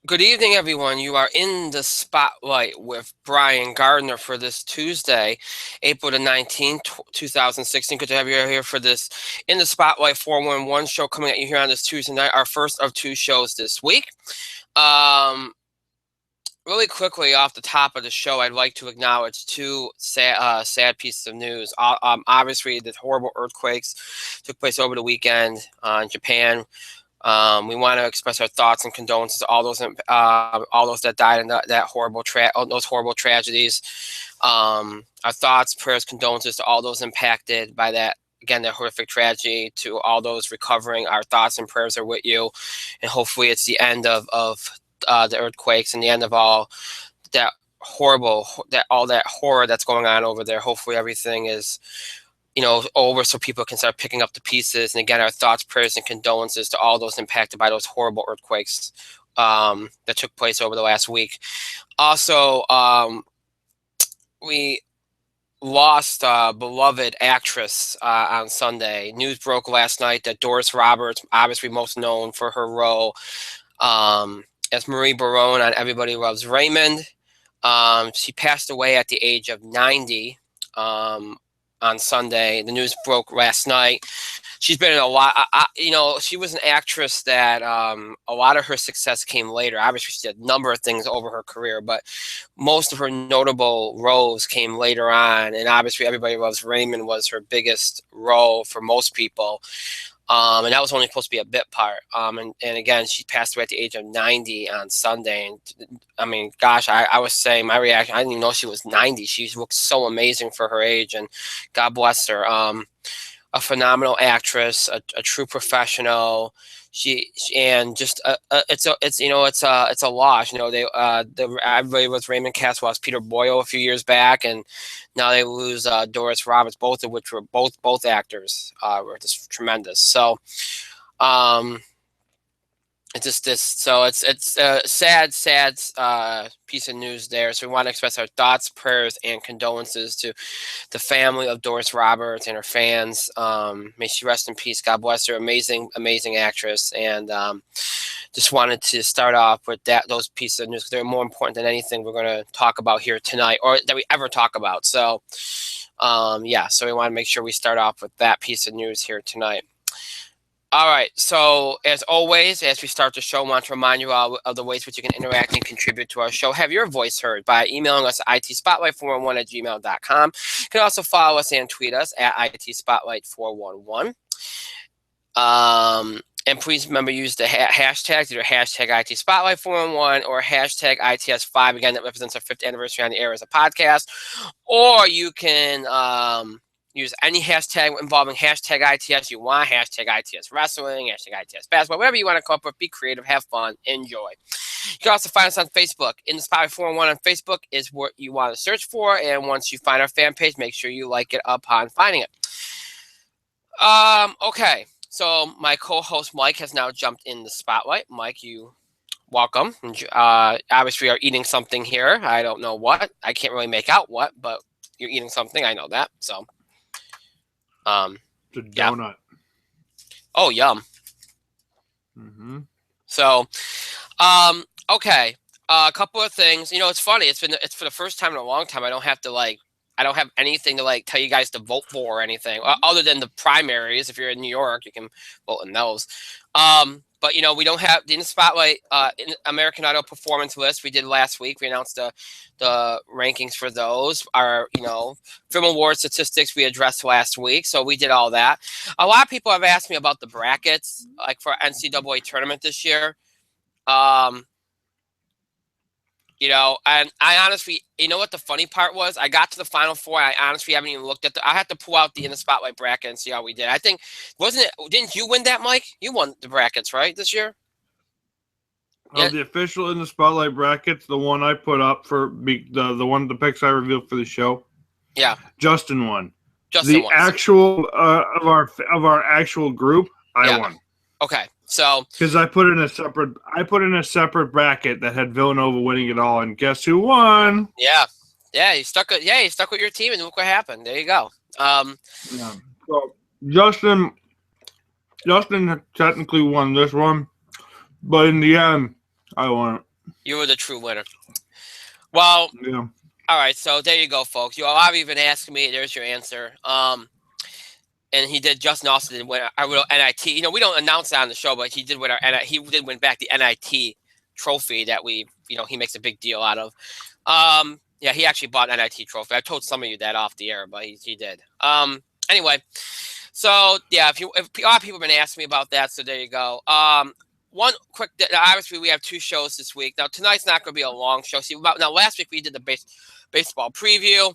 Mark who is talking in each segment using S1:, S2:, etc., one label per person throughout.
S1: Good evening, everyone. You are in the spotlight with Brian Gardner for this Tuesday, April the 19th, 2016. Good to have you here for this In the Spotlight 411 show coming at you here on this Tuesday night, our first of two shows this week. Um, Really quickly off the top of the show, I'd like to acknowledge two sad pieces of news. Obviously, the horrible earthquakes took place over the weekend in Japan. We want to express our thoughts and condolences to all those that died in that those horrible tragedies. Our thoughts, prayers, condolences to all those impacted by that. Again, that horrific tragedy. To all those recovering, our thoughts and prayers are with you, and hopefully, it's the end of the earthquakes and the end of all that all that horror that's going on over there. Hopefully, everything is over so people can start picking up the pieces. And again, our thoughts, prayers, and condolences to all those impacted by those horrible earthquakes that took place over the last week. Also, we lost a beloved actress on Sunday. News broke last night that Doris Roberts, obviously most known for her role as Marie Barone on Everybody Loves Raymond, she passed away at the age of 90. On Sunday. The news broke last night. She's been in a lot. She was an actress that a lot of her success came later. Obviously, she did a number of things over her career, but most of her notable roles came later on. And obviously, Everybody Loves Raymond was her biggest role for most people. And that was only supposed to be a bit part. And again, she passed away at the age of 90 on Sunday. And I mean, gosh, I was saying my reaction, I didn't even know she was 90. She looked so amazing for her age, and God bless her. A phenomenal actress, a true professional. And just it's a loss. Everybody was Raymond cast lost Peter Boyle a few years back, and now they lose Doris Roberts, both of which were both actors were just tremendous. So it's just this. So it's a sad piece of news there. So we want to express our thoughts, prayers, and condolences to the family of Doris Roberts and her fans. May she rest in peace. God bless her. Amazing actress. And just wanted to start off with those pieces of news because they're more important than anything we're going to talk about here tonight, or that we ever talk about. So so we want to make sure we start off with that piece of news here tonight. All right, so as always, as we start the show, I want to remind you all of the ways which you can interact and contribute to our show. Have your voice heard by emailing us at itspotlight411@gmail.com. You can also follow us and tweet us at itspotlight411. And please remember, use the hashtags, either hashtag itspotlight411 or hashtag ITS5. Again, that represents our 5th anniversary on the air as a podcast. Or you can use any hashtag involving hashtag ITS you want, hashtag ITS Wrestling, hashtag ITS Basketball, whatever you want to come up with. Be creative, have fun, enjoy. You can also find us on Facebook. In the Spotlight 411 on Facebook is what you want to search for. And once you find our fan page, make sure you like it upon finding it. Okay. So my co-host Mike has now jumped in the spotlight. Mike, you welcome. Obviously, we are eating something here. I don't know what. I can't really make out what, but you're eating something. I know that. So,
S2: it's a donut.
S1: Yeah. Oh, yum.
S2: Mm-hmm.
S1: So, okay. A couple of things. It's funny. It's for the first time in a long time. I don't have anything to tell you guys to vote for or anything other than the primaries. If you're in New York, you can vote in those. But we don't have in the spotlight in American Idol performance list we did last week. We announced the rankings for those. Our film award statistics we addressed last week, so we did all that. A lot of people have asked me about the brackets, like for NCAA tournament this year. And I honestly, what the funny part was? I got to the Final Four. I honestly haven't even looked at I had to pull out the In the Spotlight bracket and see how we did. I think, didn't you win that, Mike? You won the brackets, right, this year?
S2: Yeah. The official In the Spotlight brackets, the one I put up for the picks I revealed for the show.
S1: Yeah.
S2: Justin won.
S1: Justin won.
S2: Actual of our actual group, I won.
S1: Okay. So
S2: because I put in a separate bracket that had Villanova winning it all, and guess who won?
S1: Yeah, you stuck with your team, and look what happened. There you go.
S2: So Justin technically won this one, but in the end, I won it.
S1: You were the true winner. Well,
S2: Yeah.
S1: all right. So there you go, folks. You all have even asked me. There's your answer. And he did. Justin also did win our little NIT. You know, we don't announce that on the show, but he did win he did win back the NIT trophy that he makes a big deal out of. Yeah, he actually bought an NIT trophy. I told some of you that off the air, but he did. Anyway, so yeah, if a lot of people have been asking me about that, so there you go. One quick, obviously we have two shows this week. Now tonight's not going to be a long show. Now last week we did the baseball preview.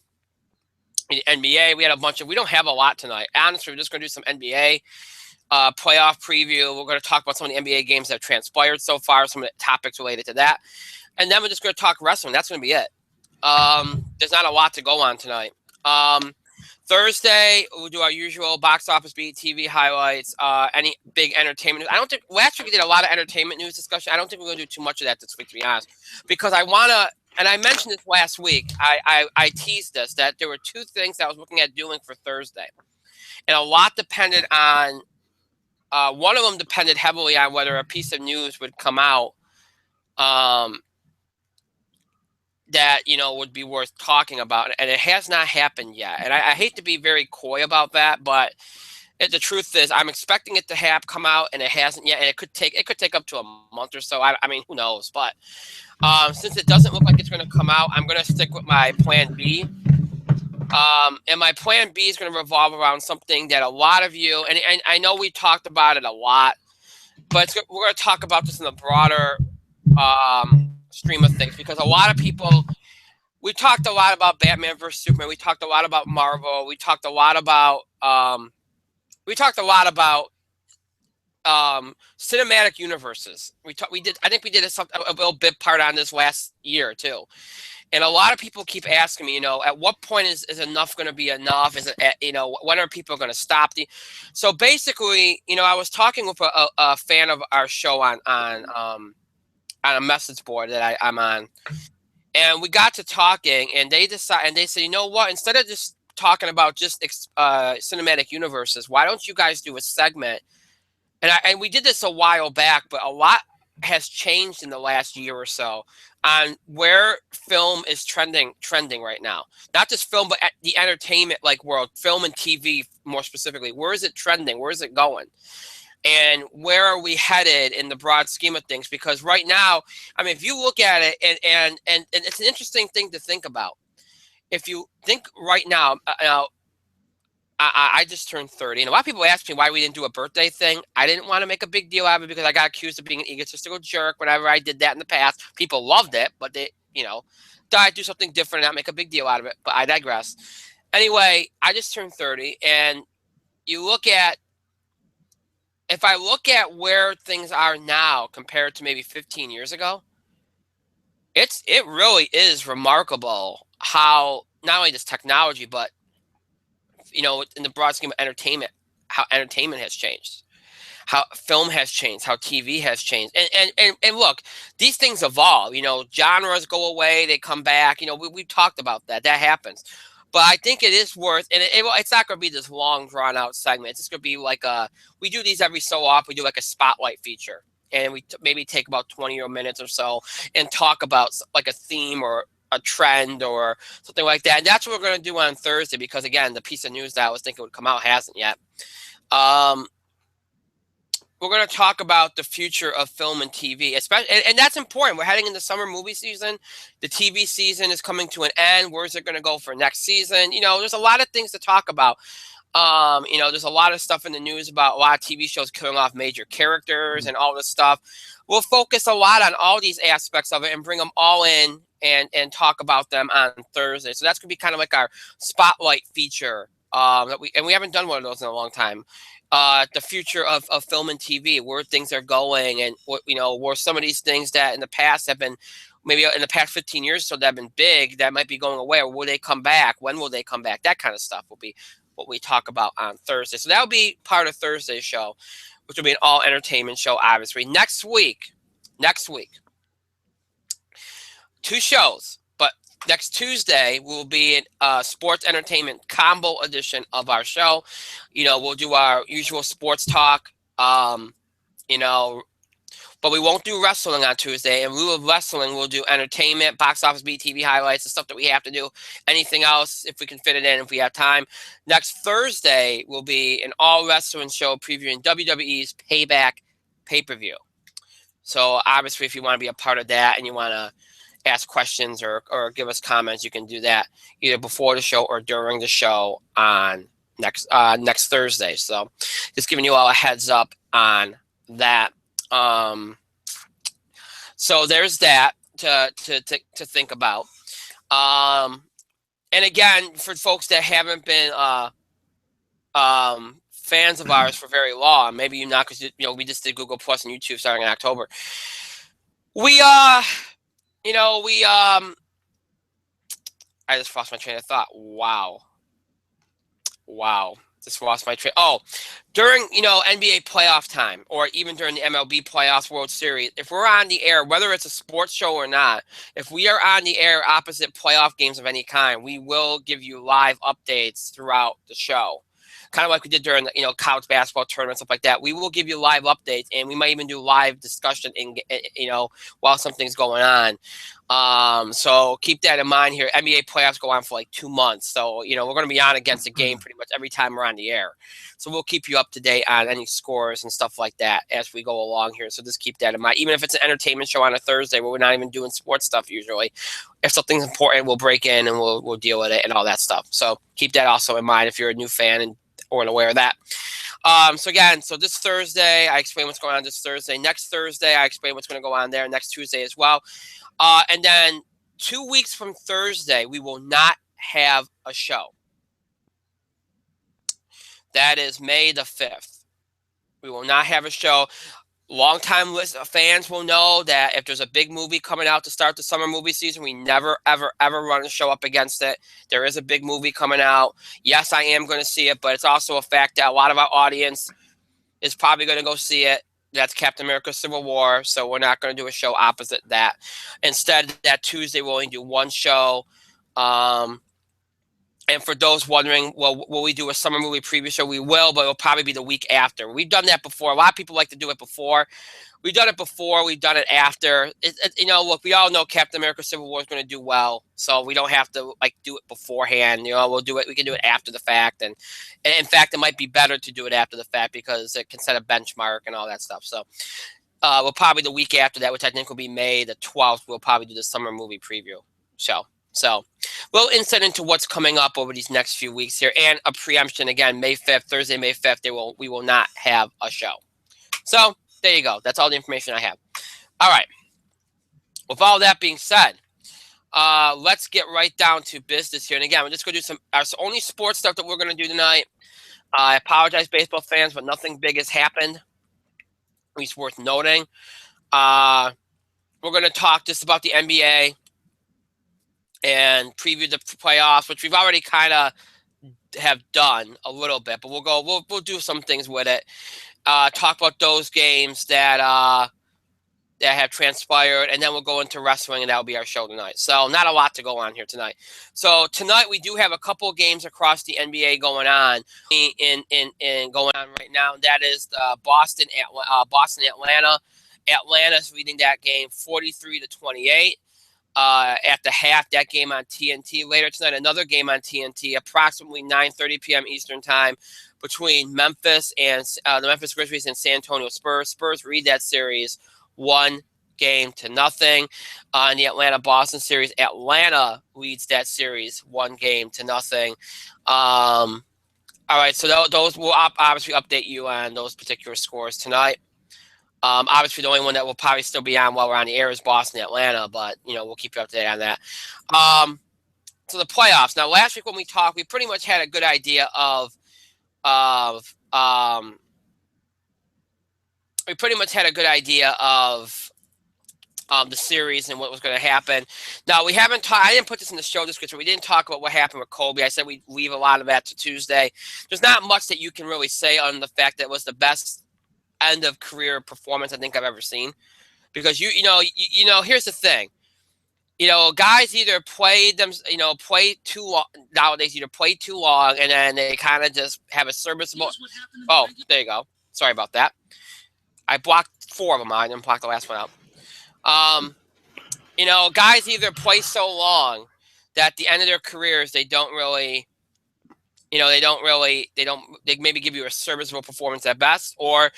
S1: NBA, we had a bunch of. We don't have a lot tonight. Honestly, we're just going to do some NBA playoff preview. We're going to talk about some of the NBA games that have transpired so far, some of the topics related to that, and then we're just going to talk wrestling. That's going to be it. There's not a lot to go on tonight. Thursday, we'll do our usual box office beat, TV highlights, any big entertainment. I don't think last week we did a lot of entertainment news discussion. I don't think we're going to do too much of that this week, to be honest, because I want to. And I mentioned this last week. I teased this that there were two things I was looking at doing for Thursday, and a lot depended on. One of them depended heavily on whether a piece of news would come out that would be worth talking about, and it has not happened yet. And I hate to be very coy about that, but the truth is, I'm expecting it to come out, and it hasn't yet. And it could take up to a month or so. I mean, who knows? But since it doesn't look like it's going to come out, I'm going to stick with my plan B. And my plan B is going to revolve around something that a lot of you, and I know we talked about it a lot, but we're going to talk about this in the broader stream of things, because a lot of people, we talked a lot about Batman versus Superman. We talked a lot about Marvel. We talked a lot about cinematic universes. I think we did a little bit part on this last year too. And a lot of people keep asking me, at what point is enough going to be enough? Is it, when are people going to stop? So basically, I was talking with a fan of our show on a message board that I'm on, and we got to talking, and they said, you know what? Instead of just talking about just cinematic universes, why don't you guys do a segment? And we did this a while back, but a lot has changed in the last year or so on where film is trending right now. Not just film, but the entertainment world, film and TV more specifically. Where is it trending? Where is it going? And where are we headed in the broad scheme of things? Because right now, I mean, if you look at it, and it's an interesting thing to think about. If you think right now, I just turned 30, and a lot of people ask me why we didn't do a birthday thing. I didn't want to make a big deal out of it because I got accused of being an egotistical jerk whenever I did that in the past. People loved it, but they, thought I'd do something different and not make a big deal out of it. But I digress. Anyway, I just turned 30, and if I look at where things are now compared to maybe 15 years ago, it really is remarkable how not only this technology, but in the broad scheme of entertainment, how entertainment has changed, how film has changed, how TV has changed. And look, these things evolve, genres go away, they come back, we've talked about that happens. But I think it is worth, and it's not going to be this long drawn out segment. It's just going to be we do these every so often. We do like a spotlight feature, and we maybe take about 20 minutes or so and talk about like a theme or a trend or something like that. And that's what we're going to do on Thursday, because again, the piece of news that I was thinking would come out hasn't yet. We're going to talk about the future of film and TV, especially, and that's important. We're heading into summer movie season. The TV season is coming to an end. Where's it going to go for next season? There's a lot of things to talk about. There's a lot of stuff in the news about a lot of TV shows killing off major characters and all this stuff. We'll focus a lot on all these aspects of it and bring them all in and talk about them on Thursday. So that's going to be kind of like our spotlight feature we haven't done one of those in a long time. The future of film and TV, where things are going, and where some of these things that in the past have been, maybe in the past 15 years or so, that have been big, that might be going away, or will they come back? When will they come back? That kind of stuff will be what we talk about on Thursday. So that'll be part of Thursday's show, which will be an all entertainment show, obviously. Next week, two shows. Next Tuesday will be a sports entertainment combo edition of our show. We'll do our usual sports talk. But we won't do wrestling on Tuesday. In lieu of wrestling, we'll do entertainment, box office beat, TV highlights, the stuff that we have to do. Anything else, if we can fit it in, if we have time. Next Thursday will be an all wrestling show previewing WWE's Payback pay-per-view. So obviously, if you want to be a part of that and you want to ask questions or give us comments, you can do that either before the show or during the show on next Thursday. So just giving you all a heads up on that. So there's that to think about. And again, for folks that haven't been fans of ours for very long, maybe you're not, because we just did Google Plus and YouTube starting in October. I just lost my train of thought. Wow. Just lost my train. Oh, during, NBA playoff time, or even during the MLB playoffs, World Series, if we're on the air, whether it's a sports show or not, if we are on the air opposite playoff games of any kind, we will give you live updates throughout the show. Kind of like we did during the, college basketball tournament, stuff like that. We will give you live updates, and we might even do live discussion while something's going on. So keep that in mind here. NBA playoffs go on for like 2 months. So, we're going to be on against a game pretty much every time we're on the air. So we'll keep you up to date on any scores and stuff like that as we go along here. So just keep that in mind. Even if it's an entertainment show on a Thursday where we're not even doing sports stuff usually, if something's important, we'll break in and we'll deal with it and all that stuff. So keep that also in mind if you're a new fan or aware of that. So this Thursday, I explain what's going on this Thursday. Next Thursday, I explain what's going to go on there. Next Tuesday as well. And then 2 weeks from Thursday, we will not have a show. That is May the 5th. We will not have a show. Longtime fans will know that if there's a big movie coming out to start the summer movie season, we never, ever, ever run a show up against it. There is a big movie coming out. Yes, I am going to see it, but it's also a fact that a lot of our audience is probably going to go see it. That's Captain America Civil War, so we're not going to do a show opposite that. Instead, that Tuesday, we'll only do one show. And for those wondering, well, will we do a summer movie preview show? We will, but it'll probably be the week after. We've done that before. A lot of people like to do it before. We've done it before. We've done it after. Look, we all know Captain America Civil War is going to do well, so we don't have to do it beforehand. We'll do it. We can do it after the fact, and in fact, it might be better to do it after the fact because it can set a benchmark and all that stuff. So, we'll probably the week after that, which I think will be May the 12th. We'll probably do the summer movie preview show. So we'll insight into what's coming up over these next few weeks here, and a preemption again, Thursday, May 5th. We will not have a show. So there you go. That's all the information I have. All right. With all that being said, let's get right down to business here. And again, we're just going to do our only sports stuff that we're going to do tonight. I apologize, baseball fans, but nothing big has happened, at least worth noting. We're going to talk just about the NBA and preview the playoffs, which we've already kind of have done a little bit, but we'll do some things with it. Talk about those games that have transpired, and then we'll go into wrestling, and that'll be our show tonight. So not a lot to go on here tonight. So tonight we do have a couple of games across the NBA going on right now. That is the Boston Atlanta. Atlanta's leading that game 43-28. At the half, that game on TNT. Later tonight, another game on TNT, approximately 9:30 p.m. Eastern time, between Memphis and the Memphis Grizzlies and San Antonio Spurs. Spurs lead that series 1-0. In the Atlanta-Boston series, Atlanta leads that series 1-0. All right, so those will obviously update you on those particular scores tonight. Obviously, the only one that will probably still be on while we're on the air is Boston, Atlanta, but we'll keep you up to date on that. So the playoffs. Now, last week when we talked, we pretty much had a good idea of the series and what was going to happen. Now, we haven't I didn't put this in the show description. We didn't talk about what happened with Kobe. I said we'd leave a lot of that to Tuesday. There's not much that you can really say on the fact that it was the best end of career performance I think I've ever seen, because here's the thing, guys either play too long nowadays, play too long, and then they kind of just have a serviceable. Oh, there you go. Sorry about that. I blocked 4 of them. I didn't block the last one out. You know, guys either play so long that at the end of their careers they don't really, you know, they maybe give you a serviceable performance at best, or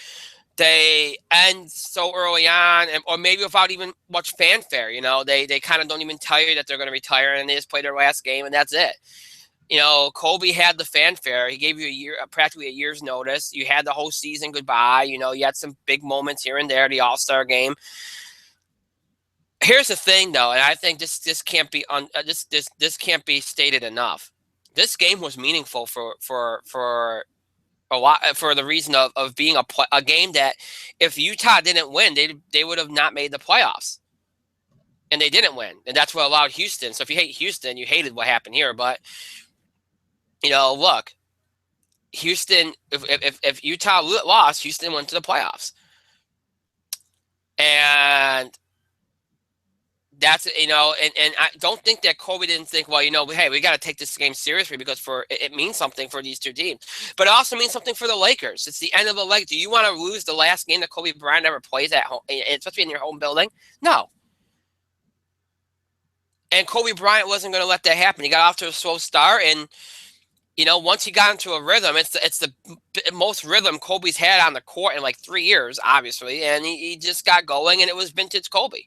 S1: they end so early on, or maybe without even much fanfare. You know, they kind of don't even tell you that they're going to retire, and they just play their last game, and that's it. You know, Kobe had the fanfare. He gave you practically a year's notice. You had the whole season goodbye. You know, you had some big moments here and there, the All-Star game. Here's the thing, though, and I think this can't be this can't be stated enough. This game was meaningful for a lot, for the reason of being a game that if Utah didn't win, they would have not made the playoffs, and they didn't win, and that's what allowed Houston. So if you hate Houston, you hated what happened here, but you know, look, Houston, if Utah lost, Houston went to the playoffs, and that's, you know, and I don't think that Kobe didn't think, well, you know, hey, we got to take this game seriously because it means something for these two teams, but it also means something for the Lakers. It's the end of the leg. Do you want to lose the last game that Kobe Bryant ever plays at home, especially in your home building? No. And Kobe Bryant wasn't going to let that happen. He got off to a slow start, and you know, once he got into a rhythm, it's the most rhythm Kobe's had on the court in like 3 years, obviously, and he just got going, and it was vintage Kobe.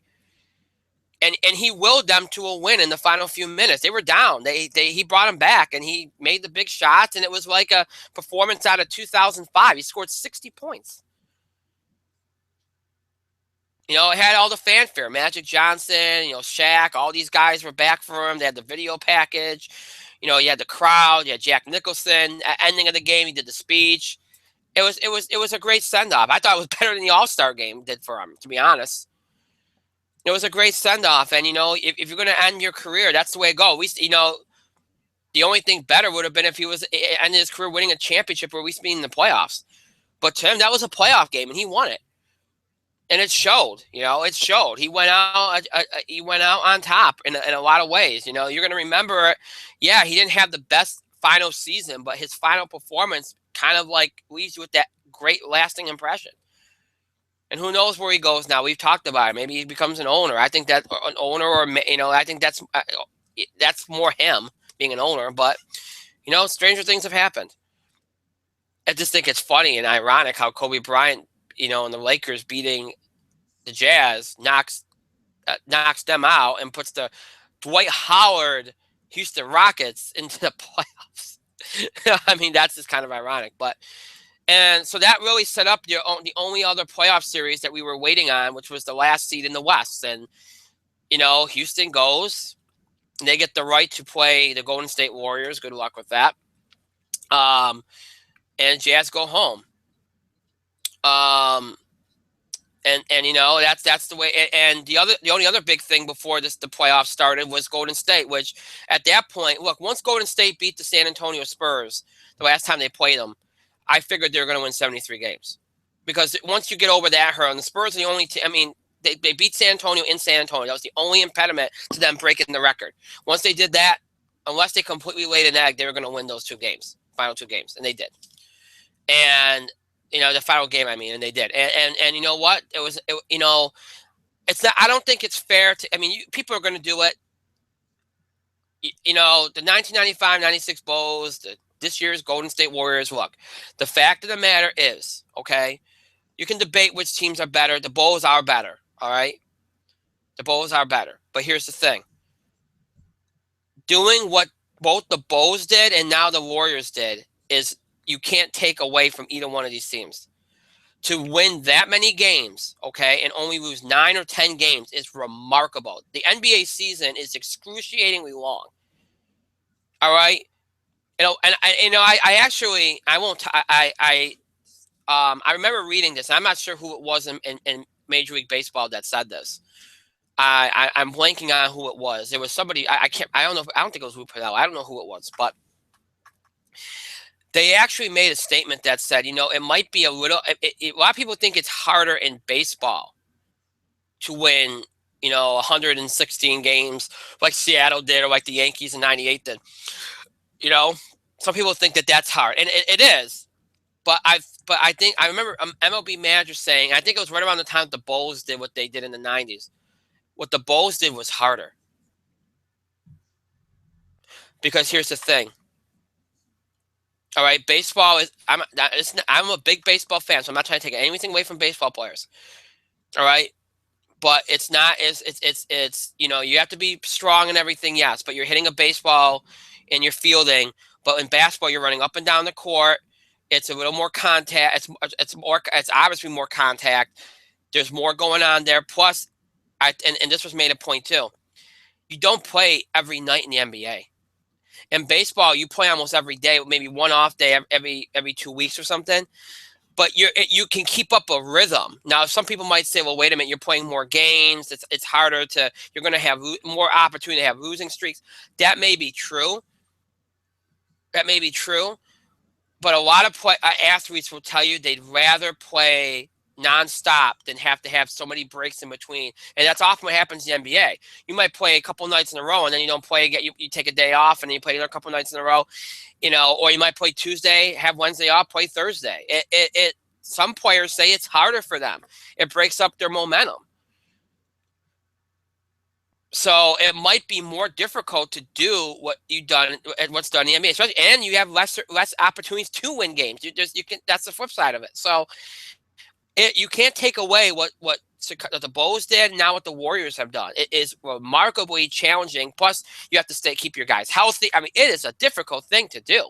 S1: And he willed them to a win in the final few minutes. They were down. He brought them back, and he made the big shots, and it was like a performance out of 2005. He scored 60 points. You know, it had all the fanfare. Magic Johnson, you know, Shaq, all these guys were back for him. They had the video package. You know, you had the crowd. You had Jack Nicholson. At ending of the game, he did the speech. It was a great send off. I thought it was better than the All-Star game did for him, to be honest. It was a great send off, and you know, if you're going to end your career, that's the way it goes. You know, the only thing better would have been if he was ended his career winning a championship or at least being in the playoffs. But to him, that was a playoff game, and he won it, and it showed. You know, it showed. He went out. He went out on top in a lot of ways. You know, you're going to remember. Yeah, he didn't have the best final season, but his final performance kind of like leaves you with that great lasting impression. And who knows where he goes now? We've talked about it. Maybe he becomes an owner. I think that an owner, or you know, I think that's more him being an owner. But you know, stranger things have happened. I just think it's funny and ironic how Kobe Bryant, you know, and the Lakers beating the Jazz knocks them out and puts the Dwight Howard Houston Rockets into the playoffs. I mean, that's just kind of ironic, but. And so that really set up the only other playoff series that we were waiting on, which was the last seed in the West. And, you know, Houston goes. They get the right to play the Golden State Warriors. Good luck with that. And Jazz go home. And you know, that's the way. And the only other big thing before the playoffs started was Golden State, which at that point, look, once Golden State beat the San Antonio Spurs the last time they played them, I figured they were going to win 73 games, because once you get over that hurdle, and the Spurs are the only team. I mean, they beat San Antonio in San Antonio. That was the only impediment to them breaking the record. Once they did that, unless they completely laid an egg, they were going to win those final two games, and they did. And you know, the final game, I mean, and they did. And you know what? You know, it's not. I don't think it's fair to. I mean, people are going to do it. You know, the 1995-96 Bulls, this year's Golden State Warriors. Look, the fact of the matter is, okay, you can debate which teams are better. The Bulls are better, all right? The Bulls are better. But here's the thing. Doing what both the Bulls did and now the Warriors did is you can't take away from either one of these teams. To win that many games, okay, and only lose 9 or 10 games is remarkable. The NBA season is excruciatingly long. All right? You know, and I remember reading this. I'm not sure who it was in Major League Baseball that said this. I'm blanking on who it was. It was somebody. I don't know. I don't think it was Lou Purnell. I don't know who it was, but they actually made a statement that said, you know, it might be a little. A lot of people think it's harder in baseball to win, you know, 116 games like Seattle did, or like the Yankees in '98 did. You know, some people think that that's hard, and it is. But I think I remember MLB manager saying, I think it was right around the time the Bulls did what they did in the 90s. What the Bulls did was harder. Because here's the thing. All right, baseball is I'm a big baseball fan, so I'm not trying to take anything away from baseball players. All right, but it's not it's you have to be strong and everything, yes, but you're hitting a baseball and you're fielding. But in basketball, you're running up and down the court. It's a little more contact. It's obviously more contact. There's more going on there. Plus, and this was made a point too. You don't play every night in the NBA. In baseball, you play almost every day, maybe one off day every 2 weeks or something. But you can keep up a rhythm. Now, some people might say, "Well, wait a minute, you're playing more games. It's harder to. You're going to have more opportunity to have losing streaks." That may be true. That may be true. But a lot of athletes will tell you they'd rather play nonstop than have to have so many breaks in between. And that's often what happens in the NBA. You might play a couple nights in a row and then you don't play again. You take a day off and then you play another couple nights in a row, or you might play Tuesday, have Wednesday off, play Thursday. Some players say it's harder for them. It breaks up their momentum. So it might be more difficult to do what's done in the NBA, especially, and you have less opportunities to win games. That's the flip side of it. So you can't take away what the Bulls did, and now what the Warriors have done. It is remarkably challenging. Plus, you have to keep your guys healthy. I mean, it is a difficult thing to do.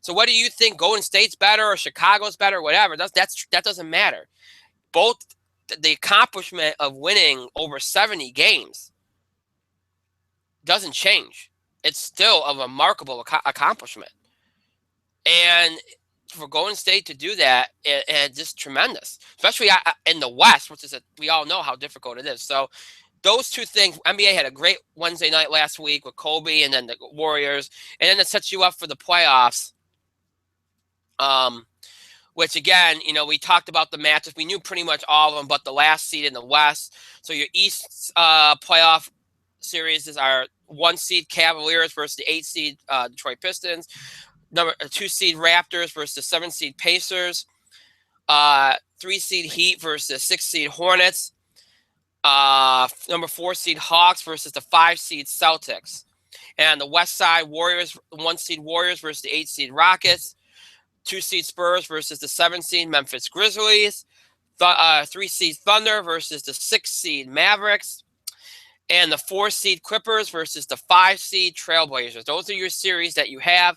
S1: So whether you think Golden State's better or Chicago's better, or whatever, that doesn't matter. Both the accomplishment of winning over 70 games doesn't change. It's still a remarkable accomplishment. And for Golden State to do that, it's just tremendous, especially in the West, which we all know how difficult it is. So those two things, NBA had a great Wednesday night last week with Kobe and then the Warriors, and then it sets you up for the playoffs. Which again, we talked about the matches. We knew pretty much all of them, but the last seed in the West. So your East playoff series is our 1 seed Cavaliers versus the 8 seed Detroit Pistons. Number 2 seed Raptors versus the 7 seed Pacers. 3 seed Heat versus the 6 seed Hornets. Number 4 seed Hawks versus the 5 seed Celtics. And the West side Warriors, 1 seed Warriors versus the 8 seed Rockets. 2 seed Spurs versus the 7 seed Memphis Grizzlies. 3 seed Thunder versus the 6 seed Mavericks. And the 4 seed Clippers versus the 5 seed Trailblazers. Those are your series that you have.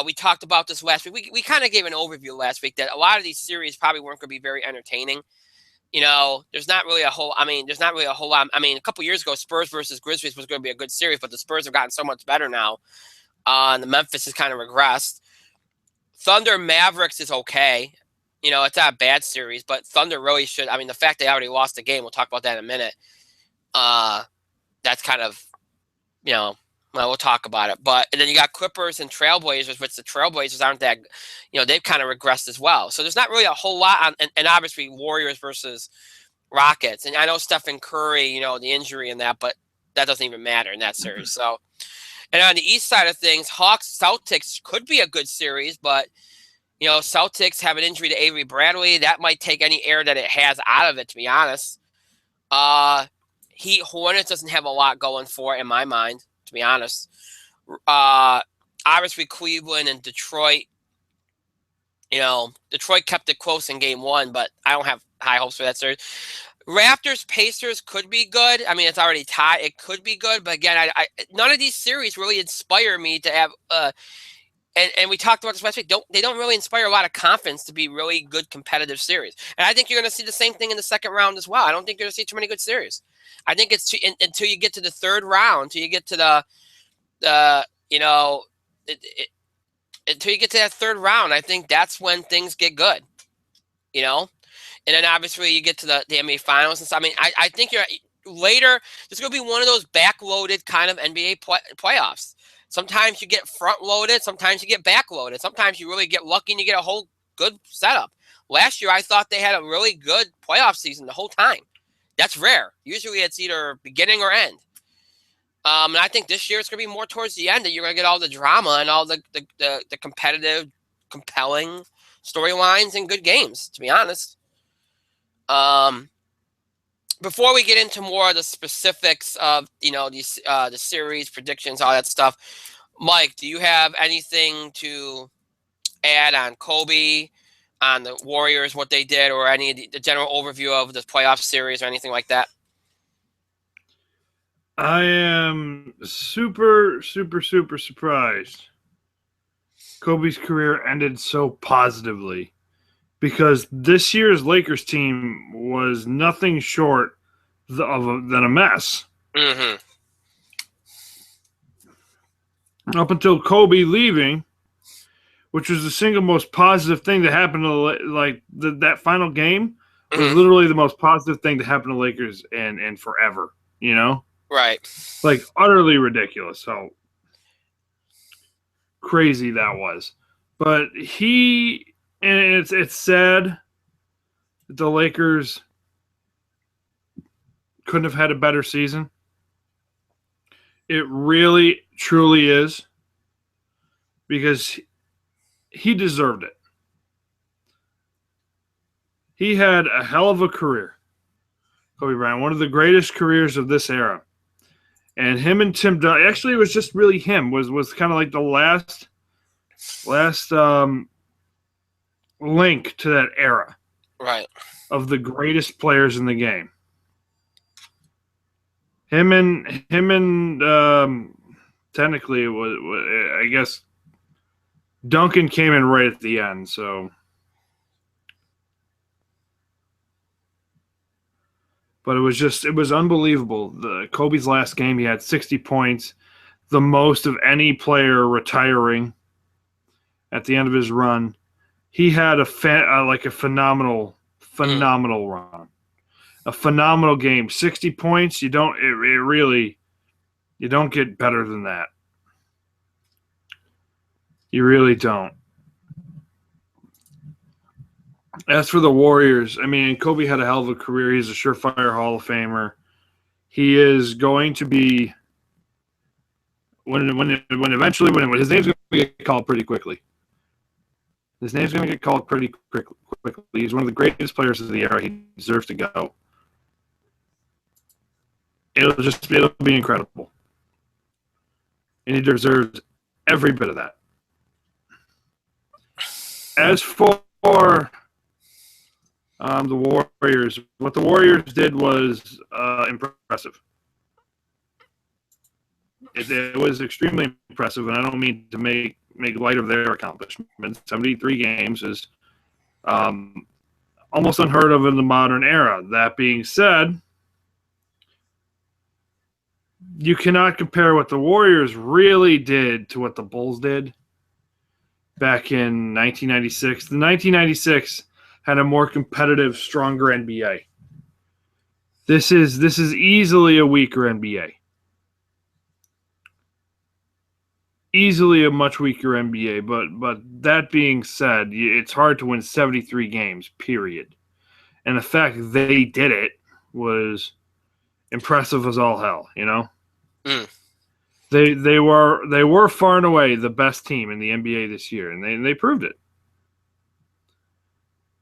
S1: We talked about this last week. We kind of gave an overview last week that a lot of these series probably weren't going to be very entertaining. There's not really a whole lot. I mean, a couple years ago, Spurs versus Grizzlies was going to be a good series, but the Spurs have gotten so much better now. And the Memphis has kind of regressed. Thunder Mavericks is okay. It's not a bad series, but Thunder really should. I mean, the fact they already lost the game, we'll talk about that in a minute. That's kind of, well, we'll talk about it. But and then you got Clippers and Trailblazers, which the Trailblazers aren't that, they've kind of regressed as well. So there's not really a whole lot on, and obviously Warriors versus Rockets. And I know Stephen Curry, the injury and that, but that doesn't even matter in that series. So, and on the East side of things, Hawks Celtics could be a good series, but Celtics have an injury to Avery Bradley. That might take any air that it has out of it, to be honest. Heat Hornets doesn't have a lot going for it in my mind, to be honest. Obviously Cleveland and Detroit. Detroit kept it close in game 1, but I don't have high hopes for that series. Raptors Pacers could be good. I mean, it's already tied. It could be good, but again, I none of these series really inspire me to have. And we talked about this last week. They don't really inspire a lot of confidence to be really good competitive series. And I think you're going to see the same thing in the second round as well. I don't think you're going to see too many good series. I think it's until you get to the third round, until you get to until you get to that third round. I think that's when things get good. And then obviously you get to the NBA Finals and stuff. I mean, I think you're later. There's going to be one of those backloaded kind of NBA playoffs. Sometimes you get front loaded. Sometimes you get back loaded. Sometimes you really get lucky and you get a whole good setup. Last year, I thought they had a really good playoff season the whole time. That's rare. Usually it's either beginning or end. And I think this year it's going to be more towards the end that you're going to get all the drama and all the competitive, compelling storylines and good games, to be honest. Before we get into more of the specifics of these the series predictions, all that stuff, Mike, do you have anything to add on Kobe, on the Warriors, what they did, or any of the general overview of the playoff series or anything like that?
S2: I am super, super, super surprised Kobe's career ended so positively, because this year's Lakers team was nothing short than a mess.
S1: Mm-hmm.
S2: Up until Kobe leaving, which was the single most positive thing that happened to that final game was literally the most positive thing to happen to Lakers and forever.
S1: Right.
S2: Like utterly ridiculous how crazy that was. But it's sad that the Lakers couldn't have had a better season. It really, truly is, because he deserved it. He had a hell of a career, Kobe Bryant, one of the greatest careers of this era. And him and Tim Duncan, actually, it was just really him, was kind of like the last link to that era, right, of the greatest players in the game. Him and technically it was, I guess, Duncan came in right at the end, so. But it was unbelievable. Kobe's last game, he had 60 points, the most of any player retiring at the end of his run. He had a phenomenal run, a phenomenal game. 60 points. You don't get better than that. You really don't. As for the Warriors, I mean, Kobe had a hell of a career. He's a surefire Hall of Famer. He is going to be when his name's going to get called pretty quickly. His name's going to get called pretty quickly. He's one of the greatest players of the era. He deserves to go. It'll be incredible, and he deserves every bit of that. As for the Warriors, what the Warriors did was impressive. It was extremely impressive, and I don't mean to make light of their accomplishments. 73 games is almost unheard of in the modern era. That being said, you cannot compare what the Warriors really did to what the Bulls did back in 1996. The 1996 had a more competitive, stronger NBA. This is easily a weaker NBA. Easily a much weaker NBA, but that being said, it's hard to win 73 games, period. And the fact they did it was impressive as all hell,
S1: Mm.
S2: They were far and away the best team in the NBA this year, and they proved it.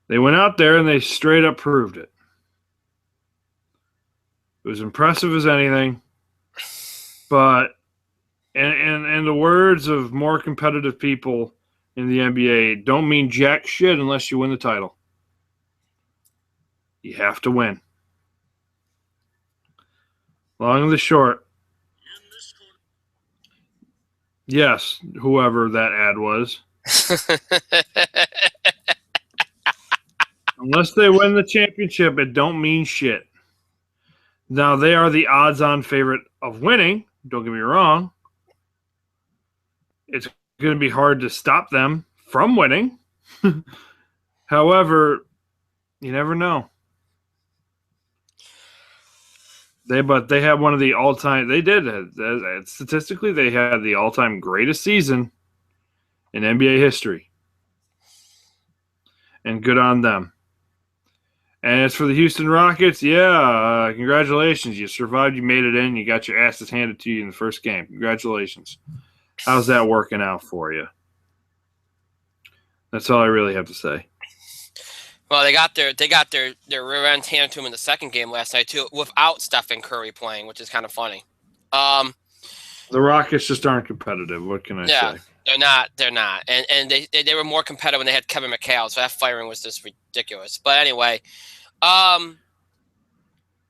S2: They went out there and they straight up proved it. It was impressive as anything, but in the words of more competitive people in the NBA, don't mean jack shit unless you win the title. You have to win. Long and the short. Yes, whoever that ad was. Unless they win the championship, it don't mean shit. Now, they are the odds-on favorite of winning. Don't get me wrong. It's going to be hard to stop them from winning. However, you never know. They had one of the all-time. They did statistically. They had the all-time greatest season in NBA history, and good on them. And as for the Houston Rockets, congratulations. You survived. You made it in. You got your asses handed to you in the first game. Congratulations. How's that working out for you? That's all I really have to say.
S1: Well, they got their rear end handed to them in the second game last night too, without Stephen Curry playing, which is kind of funny.
S2: The Rockets just aren't competitive. What can I
S1: Yeah,
S2: say?
S1: they're not, and they were more competitive when they had Kevin McHale, so that firing was just ridiculous. But anyway, um,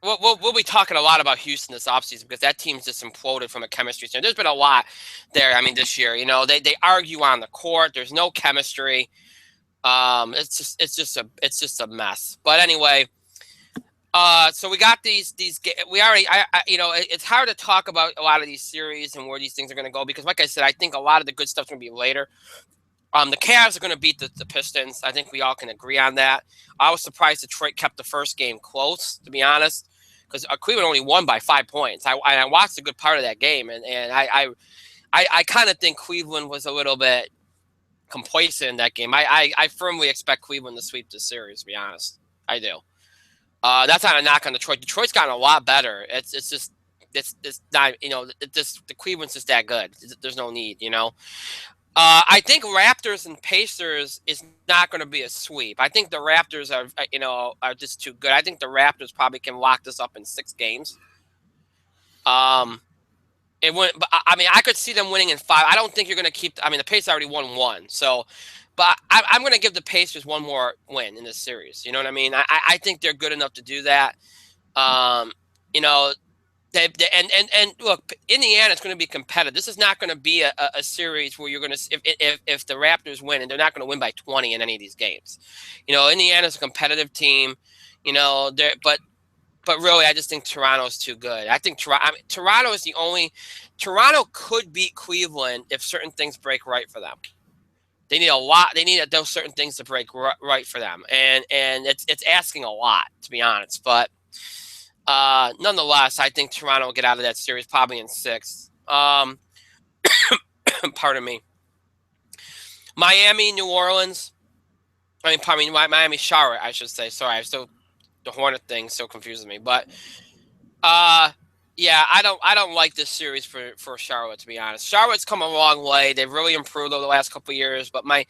S1: we'll be talking a lot about Houston this offseason because that team's just imploded from a chemistry standpoint. There's been a lot there. I mean, this year, they argue on the court. There's no chemistry. It's just a mess. But anyway, so we got these we already it's hard to talk about a lot of these series and where these things are going to go because, like I said, I think a lot of the good stuff's going to be later. The Cavs are going to beat the Pistons. I think we all can agree on that. I was surprised Detroit kept the first game close, to be honest, because Cleveland only won by 5 points. I watched a good part of that game, and I kind of think Cleveland was a little bit complacent in that game. I firmly expect Cleveland to sweep this series, to be honest. I do. That's not a knock on Detroit. Detroit's gotten a lot better. It's not, the Cleveland's just that good. There's no need, I think Raptors and Pacers is not going to be a sweep. I think the Raptors are just too good. I think the Raptors probably can lock this up in 6 games. It went, but I mean, I could see them winning in 5. I don't think you're going to keep. I mean, the Pacers already won 1, so. But I'm going to give the Pacers one more win in this series. You know what I mean? I think they're good enough to do that. And look, Indiana's going to be competitive. This is not going to be a series where you're going to if the Raptors win, and they're not going to win by 20 in any of these games. Indiana's a competitive team. But really, I just think Toronto's too good. I think Toronto is the only. Toronto could beat Cleveland if certain things break right for them. They need a lot. They need those certain things to break right for them, and it's asking a lot, to be honest. But nonetheless, I think Toronto will get out of that series probably in 6. Pardon me. Miami, New Orleans. Miami, Charlotte, I should say. Sorry, the Hornet thing still confuses me. But yeah, I don't like this series for Charlotte, to be honest. Charlotte's come a long way. They've really improved over the last couple of years. But I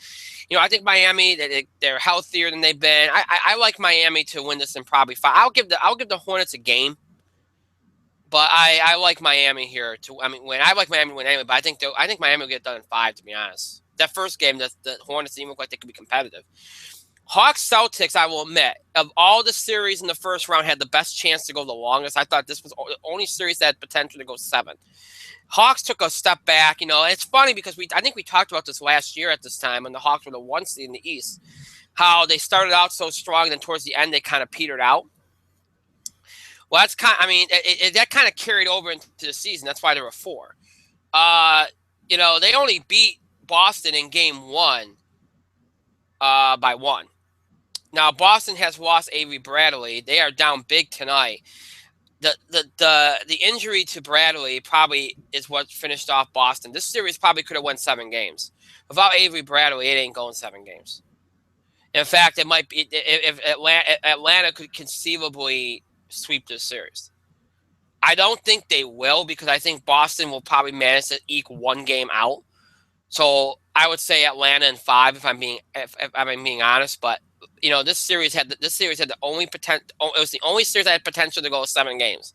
S1: think Miami, they're healthier than they've been. I like Miami to win this in probably 5. I'll give the Hornets a game. But I like Miami here to win. I like Miami to win anyway, but I think Miami will get it done in 5, to be honest. That first game, the Hornets didn't look like they could be competitive. Hawks Celtics, I will admit, of all the series in the first round, had the best chance to go the longest. I thought this was the only series that had potential to go 7. Hawks took a step back. It's funny because I think we talked about this last year at this time when the Hawks were the 1 seed in the East, how they started out so strong, and then towards the end they kind of petered out. Well, that's that kind of carried over into the season. That's why there were 4. They only beat Boston in game 1 by 1. Now, Boston has lost Avery Bradley. They are down big tonight. The injury to Bradley probably is what finished off Boston. This series probably could have won 7 games. Without Avery Bradley, it ain't going 7 games. In fact, it might be if Atlanta could conceivably sweep this series. I don't think they will because I think Boston will probably manage to eke 1 game out. So I would say Atlanta in 5 if I'm being honest. But this series had the only potential. It was the only series that had potential to go 7 games,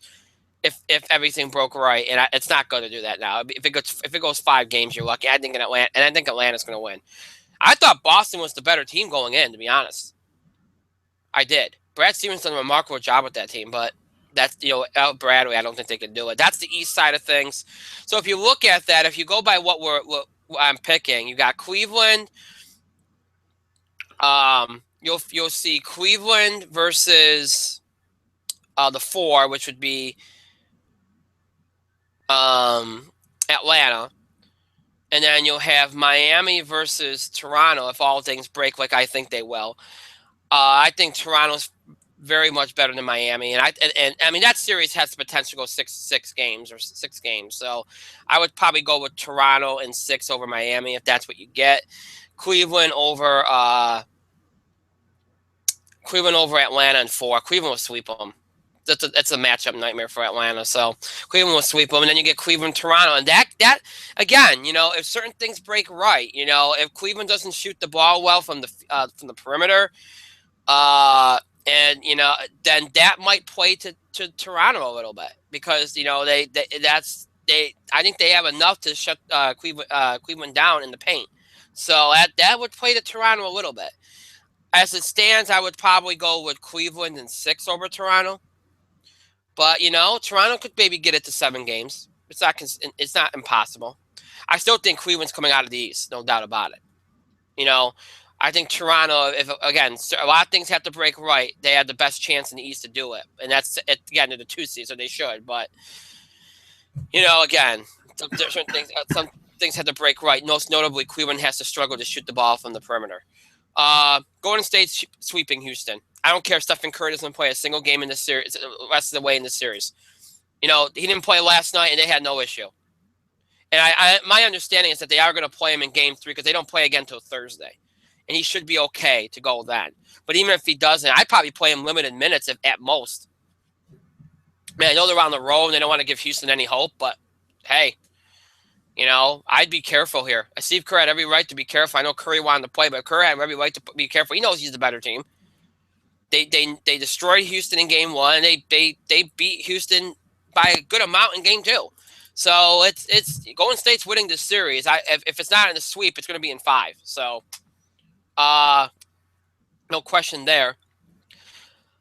S1: if everything broke right. And it's not going to do that now. If it goes 5 games, you're lucky. I think Atlanta's going to win. I thought Boston was the better team going in, to be honest. I did. Brad Stevens done a remarkable job with that team, but that's out Bradley. I don't think they can do it. That's the East side of things. So if you look at that, if you go by what I'm picking, you got Cleveland. You'll see Cleveland versus the 4, which would be Atlanta, and then you'll have Miami versus Toronto if all things break like I think they will. I think Toronto's very much better than Miami, and I mean that series has the potential to go 6 games or 6 games. So I would probably go with Toronto in 6 over Miami if that's what you get. Cleveland over Atlanta in 4. Cleveland will sweep them. that's a matchup nightmare for Atlanta. So Cleveland will sweep them, and then you get Cleveland, Toronto, and that again, if certain things break right, if Cleveland doesn't shoot the ball well from the perimeter, and then that might play to Toronto a little bit because I think they have enough to shut Cleveland down in the paint. So that would play to Toronto a little bit. As it stands, I would probably go with Cleveland in 6 over Toronto. But Toronto could maybe get it to 7 games. It's not impossible. I still think Cleveland's coming out of the East, no doubt about it. I think Toronto, if again, a lot of things have to break right, they have the best chance in the East to do it, and that's again they're the 2 seed, so they should. But again, some things have to break right. Most notably, Cleveland has to struggle to shoot the ball from the perimeter. Golden State's sweeping Houston. I don't care if Stephen Curry doesn't play a single game in this series, the rest of the way in the series. He didn't play last night, and they had no issue. And my understanding is that they are going to play him in Game 3 because they don't play again until Thursday, and he should be okay to go then. But even if he doesn't, I'd probably play him limited minutes at most. Man, I know they're on the road and they don't want to give Houston any hope, but hey, I'd be careful here. Steve Kerr had every right to be careful. I know Curry wanted to play, but Kerr had every right to be careful. He knows he's the better team. They destroyed Houston in Game 1. And they beat Houston by a good amount in Game 2. So it's Golden State's winning this series. If it's not in the sweep, it's going to be in 5. So, no question there.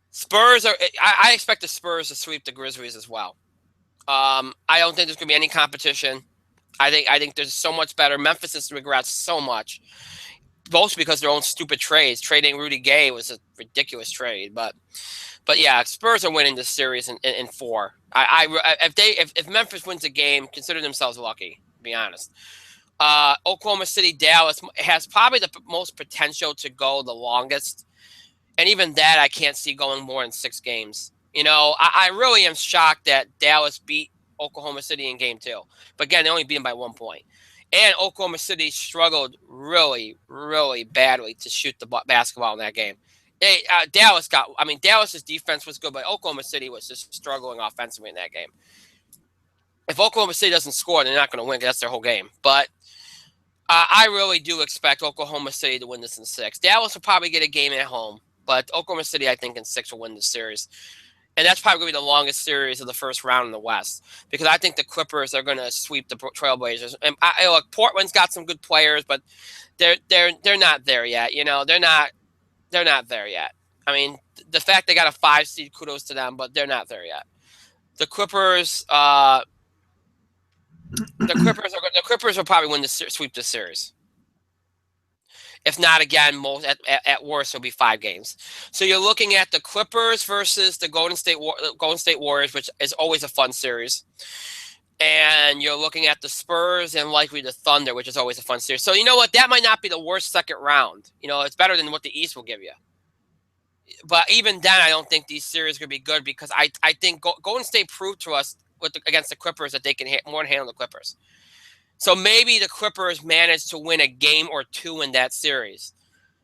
S1: Spurs I expect the Spurs to sweep the Grizzlies as well. I don't think there's going to be any competition. I think there's so much better. Memphis is regrets so much, mostly because of their own stupid trades. Trading Rudy Gay was a ridiculous trade, but yeah, Spurs are winning this series in 4. If Memphis wins a game, consider themselves lucky. To be honest, Oklahoma City, Dallas has probably the most potential to go the longest, and even that I can't see going more than 6 games. I really am shocked that Dallas beat Oklahoma City in Game 2. But again, they only beat them by 1 point. And Oklahoma City struggled really, really badly to shoot the basketball in that game. Dallas's defense was good, but Oklahoma City was just struggling offensively in that game. If Oklahoma City doesn't score, they're not going to win. That's their whole game. But I really do expect Oklahoma City to win this in 6. Dallas will probably get a game at home, but Oklahoma City, I think, in 6 will win this series. And that's probably going to be the longest series of the first round in the West because I think the Clippers are going to sweep the Trailblazers. And look, Portland's got some good players, but they're not there yet. They're not there yet. I mean, the fact they got a 5 seed, kudos to them, but they're not there yet. The Clippers, the Clippers will probably sweep this series. If not, again, at worst, it'll be 5 games. So you're looking at the Clippers versus the Golden State Warriors, which is always a fun series. And you're looking at the Spurs and likely the Thunder, which is always a fun series. So you know what? That might not be the worst second round. It's better than what the East will give you. But even then, I don't think these series are going to be good because I think Golden State proved to us against the Clippers that they can more than handle the Clippers. So maybe the Clippers managed to win a game or 2 in that series.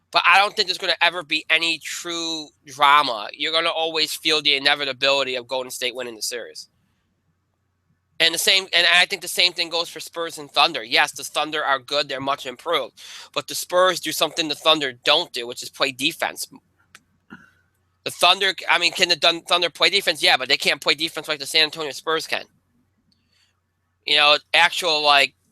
S1: But I don't think there's going to ever be any true drama. You're going to always feel the inevitability of Golden State winning the series. And I think the same thing goes for Spurs and Thunder. Yes, the Thunder are good. They're much improved. But the Spurs do something the Thunder don't do, which is play defense. The Thunder, can the Thunder play defense? Yeah, but they can't play defense like the San Antonio Spurs can. Actual,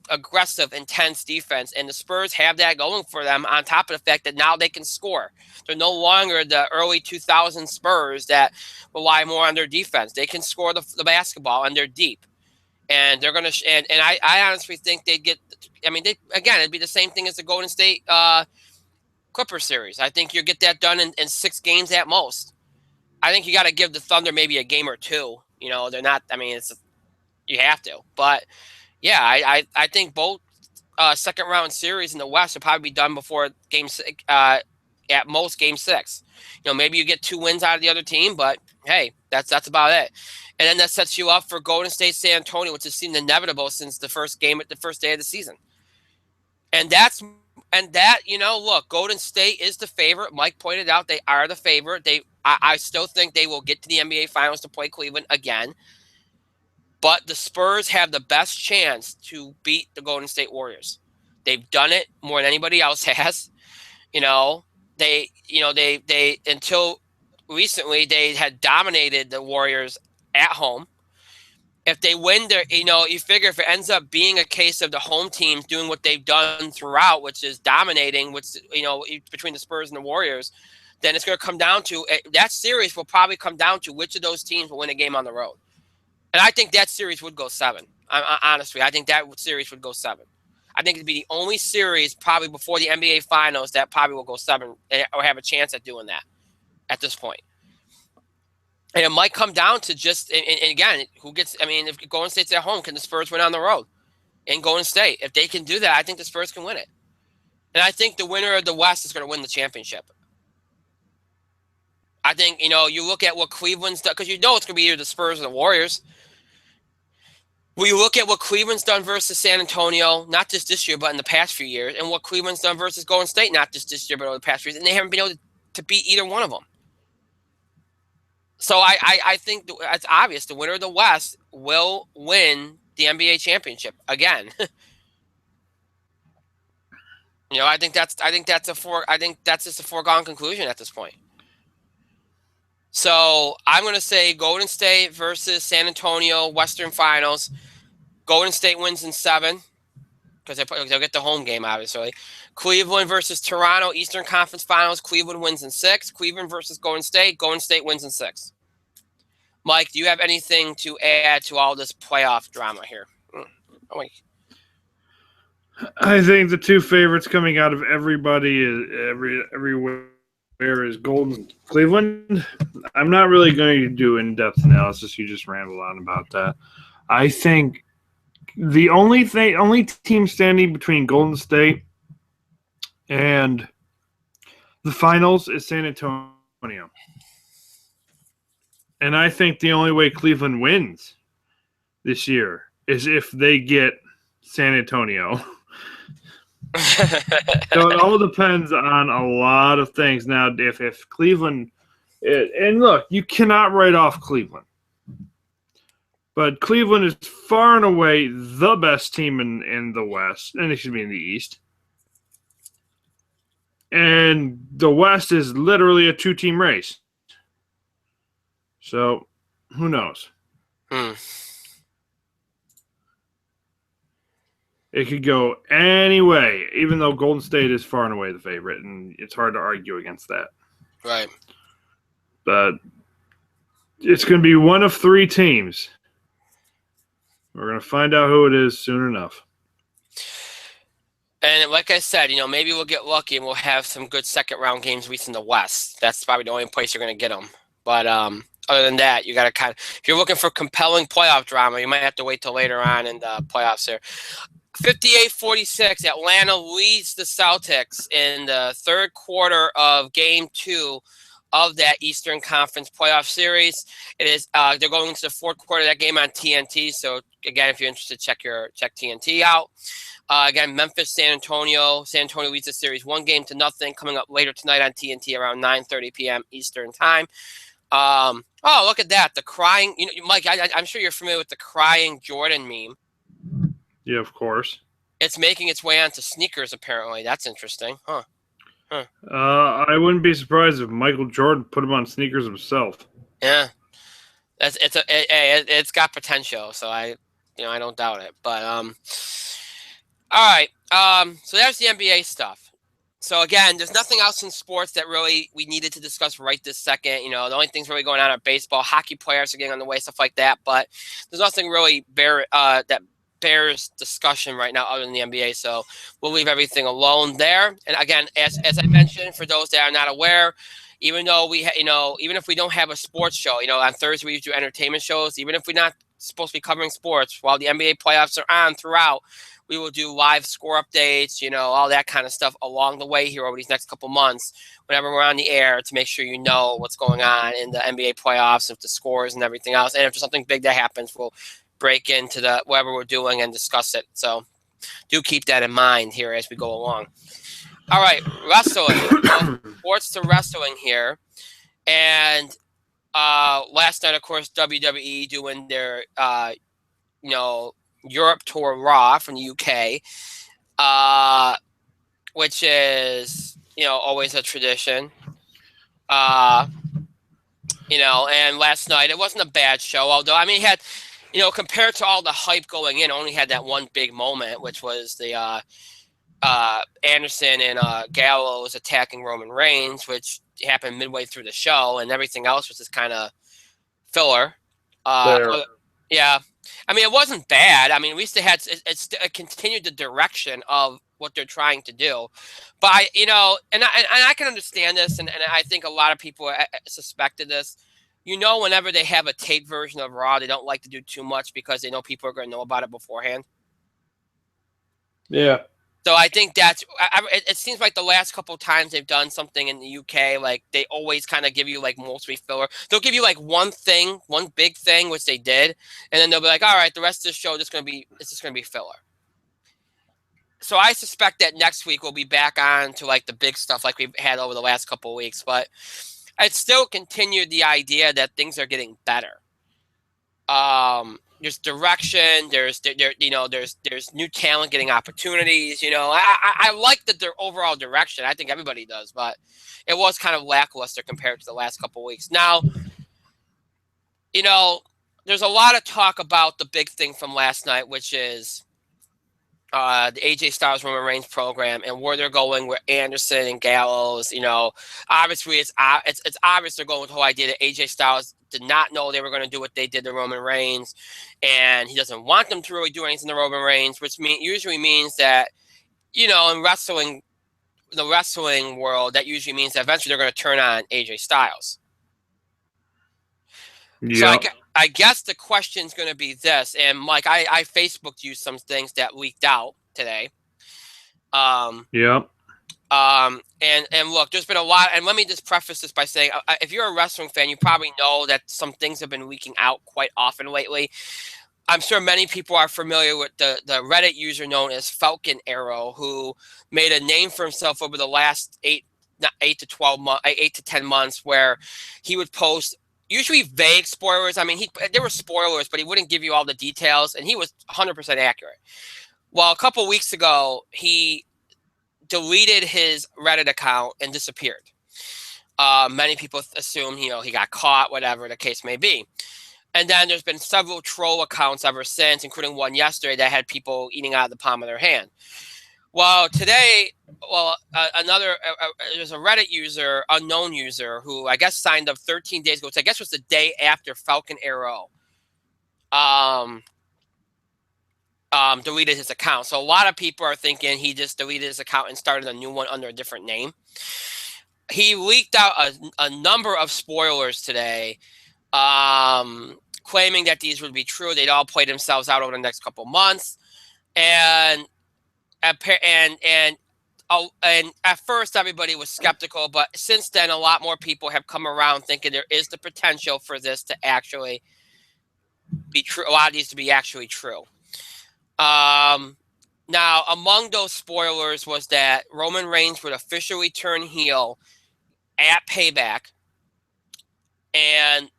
S1: aggressive, intense defense, and the Spurs have that going for them on top of the fact that now they can score. They're no longer the early 2000 Spurs that rely more on their defense. They can score the basketball, and they're deep. And they're going to and I honestly think they'd get it'd be the same thing as the Golden State Clippers series. I think you get that done in 6 games at most. I think you got to give the Thunder maybe a game or 2. They're not, you have to. But yeah, I think both second round series in the West will probably be done before Game 6, at most Game 6. Maybe you get 2 wins out of the other team, but hey, that's about it. And then that sets you up for Golden State San Antonio, which has seemed inevitable since the first game at the first day of the season. Look, Golden State is the favorite. Mike pointed out they are the favorite. I still think they will get to the NBA Finals to play Cleveland again. But the Spurs have the best chance to beat the Golden State Warriors. They've done it more than anybody else has. They until recently they had dominated the Warriors at home. If they win you figure if it ends up being a case of the home teams doing what they've done throughout, which is dominating, between the Spurs and the Warriors, then it's going to come down to that series will probably come down to which of those teams will win a game on the road. And I think that series would go 7. Honestly, I think that series would go 7. I think it'd be the only series probably before the NBA Finals that probably will go 7 or have a chance at doing that at this point. And it might come down to just, and again, if Golden State's at home, can the Spurs win on the road in Golden State? If they can do that, I think the Spurs can win it. And I think the winner of the West is going to win the championship. I think, you look at what Cleveland's done, because it's going to be either the Spurs or the Warriors. Well, you look at what Cleveland's done versus San Antonio, not just this year, but in the past few years, and what Cleveland's done versus Golden State, not just this year, but over the past few years, and they haven't been able to beat either one of them. So I think it's obvious the winner of the West will win the NBA championship again. I think that's just a foregone conclusion at this point. So I'm going to say Golden State versus San Antonio, Western Finals. Golden State wins in 7 because they'll get the home game, obviously. Cleveland versus Toronto, Eastern Conference Finals. Cleveland wins in 6. Cleveland versus Golden State wins in 6. Mike, do you have anything to add to all this playoff drama here? Oh, wait.
S2: I think the two favorites coming out of everybody everywhere is Cleveland. I'm not really going to do in-depth analysis. You just ramble on about that. I think the only team standing between Golden State and the finals is San Antonio. And I think the only way Cleveland wins this year is if they get San Antonio. So it all depends on a lot of things. Now, if Cleveland – and look, you cannot write off Cleveland. But Cleveland is far and away the best team in the West, and it should be in the East. And the West is literally a 2-team race. So, who knows? It could go any way, even though Golden State is far and away the favorite, and it's hard to argue against that.
S1: Right.
S2: But it's going to be one of 3 teams. We're going to find out who it is soon enough.
S1: And like I said, maybe we'll get lucky and we'll have some good second-round games, at least in the West. That's probably the only place you're going to get them. But other than that, you got to if you're looking for compelling playoff drama, you might have to wait till later on in the playoffs here. 58-46, Atlanta leads the Celtics in the third quarter of Game 2 of that Eastern Conference playoff series. It is they're going into the fourth quarter of that game on TNT. So again, if you're interested, check TNT out. Again, Memphis, San Antonio. San Antonio leads the series 1-0 coming up later tonight on TNT around 9:30 p.m. Eastern time. Oh, look at that. The crying, Mike, I'm sure you're familiar with the crying Jordan meme.
S2: Yeah, of course.
S1: It's making its way onto sneakers, apparently. That's interesting. Huh.
S2: I wouldn't be surprised if Michael Jordan put him on sneakers himself.
S1: Yeah. It's got potential, so I don't doubt it. But all right. So that's the NBA stuff. So again, there's nothing else in sports that really we needed to discuss right this second. The only things really going on are baseball, hockey players are getting on the way, stuff like that. But there's nothing really that bears discussion right now other than the NBA. So we'll leave everything alone there. And again, as I mentioned, for those that are not aware, even though even if we don't have a sports show, on Thursday we do entertainment shows. Even if we're not supposed to be covering sports, while the NBA playoffs are on throughout, we will do live score updates, all that kind of stuff along the way here over these next couple months, whenever we're on the air, to make sure you know what's going on in the NBA playoffs, with the scores and everything else. And if there's something big that happens, we'll break into the whatever we're doing and discuss it. So do keep that in mind here as we go along. All right, wrestling. Sports to wrestling here. And last night, of course, WWE doing their you know, Europe tour Raw from the UK, which is, you know, always a tradition. Uh, you know, and last night it wasn't a bad show, although I mean, it had, you know, compared to all the hype going in, only had that one big moment, which was the Anderson and Gallows attacking Roman Reigns, which happened midway through the show, and everything else was just kind of filler.
S2: There.
S1: Yeah, I mean, it wasn't bad. I mean, at least it continued the direction of what they're trying to do. But you know, and I can understand this, and I think a lot of people suspected this. You know, whenever they have a tape version of Raw, they don't like to do too much because they know people are going to know about it beforehand.
S2: Yeah.
S1: So I think it seems like the last couple of times they've done something in the UK, like they always kind of give you like mostly filler. They'll give you like one thing, one big thing, which they did, and then they'll be like, all right, the rest of the show it's just gonna be filler. So I suspect that next week we'll be back on to like the big stuff like we've had over the last couple of weeks, but I'd still continued the idea that things are getting better. There's direction. There's new talent getting opportunities. You know, I like their overall direction. I think everybody does, but it was kind of lackluster compared to the last couple of weeks. Now, you know, there's a lot of talk about the big thing from last night, which is the AJ Styles Roman Reigns program and where they're going with Anderson and Gallows. You know, obviously it's obvious they're going with the whole idea that AJ Styles did not know they were going to do what they did to Roman Reigns, and he doesn't want them to really do anything to Roman Reigns, which usually means that, you know, in the wrestling world, that usually means that eventually they're going to turn on AJ Styles. So
S2: Yeah.
S1: I guess the question's going to be this, and Mike, I Facebooked you some things that leaked out today.
S2: Yeah.
S1: And look, there's been a lot, and let me just preface this by saying, if you're a wrestling fan, you probably know that some things have been leaking out quite often lately. I'm sure many people are familiar with the Reddit user known as Falcon Arrow, who made a name for himself over the last 8 to 10 months, where he would post usually vague spoilers. I mean, there were spoilers, but he wouldn't give you all the details, and he was 100% accurate. Well, a couple weeks ago, he deleted his Reddit account and disappeared. Many people assume, you know, he got caught, whatever the case may be. And then there's been several troll accounts ever since, including one yesterday that had people eating out of the palm of their hand. Well, today, there's a Reddit user, unknown user, who I guess signed up 13 days ago, which I guess was the day after Falcon Arrow deleted his account. So a lot of people are thinking he just deleted his account and started a new one under a different name. He leaked out a number of spoilers today, claiming that these would be true. They'd all play themselves out over the next couple months, and at first everybody was skeptical, but since then a lot more people have come around thinking there is the potential for this to actually be true. A lot of these to be actually true. Now, among those spoilers was that Roman Reigns would officially turn heel at Payback, and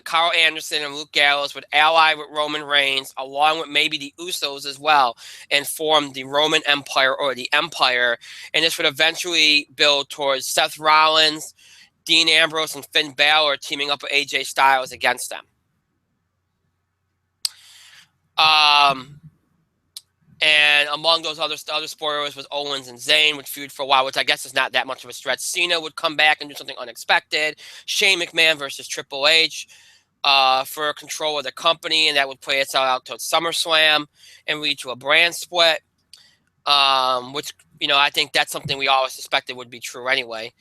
S1: Carl Anderson and Luke Gallows would ally with Roman Reigns, along with maybe the Usos as well, and form the Roman Empire or the Empire. And this would eventually build towards Seth Rollins, Dean Ambrose, and Finn Balor teaming up with AJ Styles against them. And among those other spoilers was Owens and Zayn would feud for a while, which I guess is not that much of a stretch. Cena would come back and do something unexpected. Shane McMahon versus Triple H for control of the company, and that would play itself out to SummerSlam and lead to a brand split, which, you know, I think that's something we always suspected would be true anyway.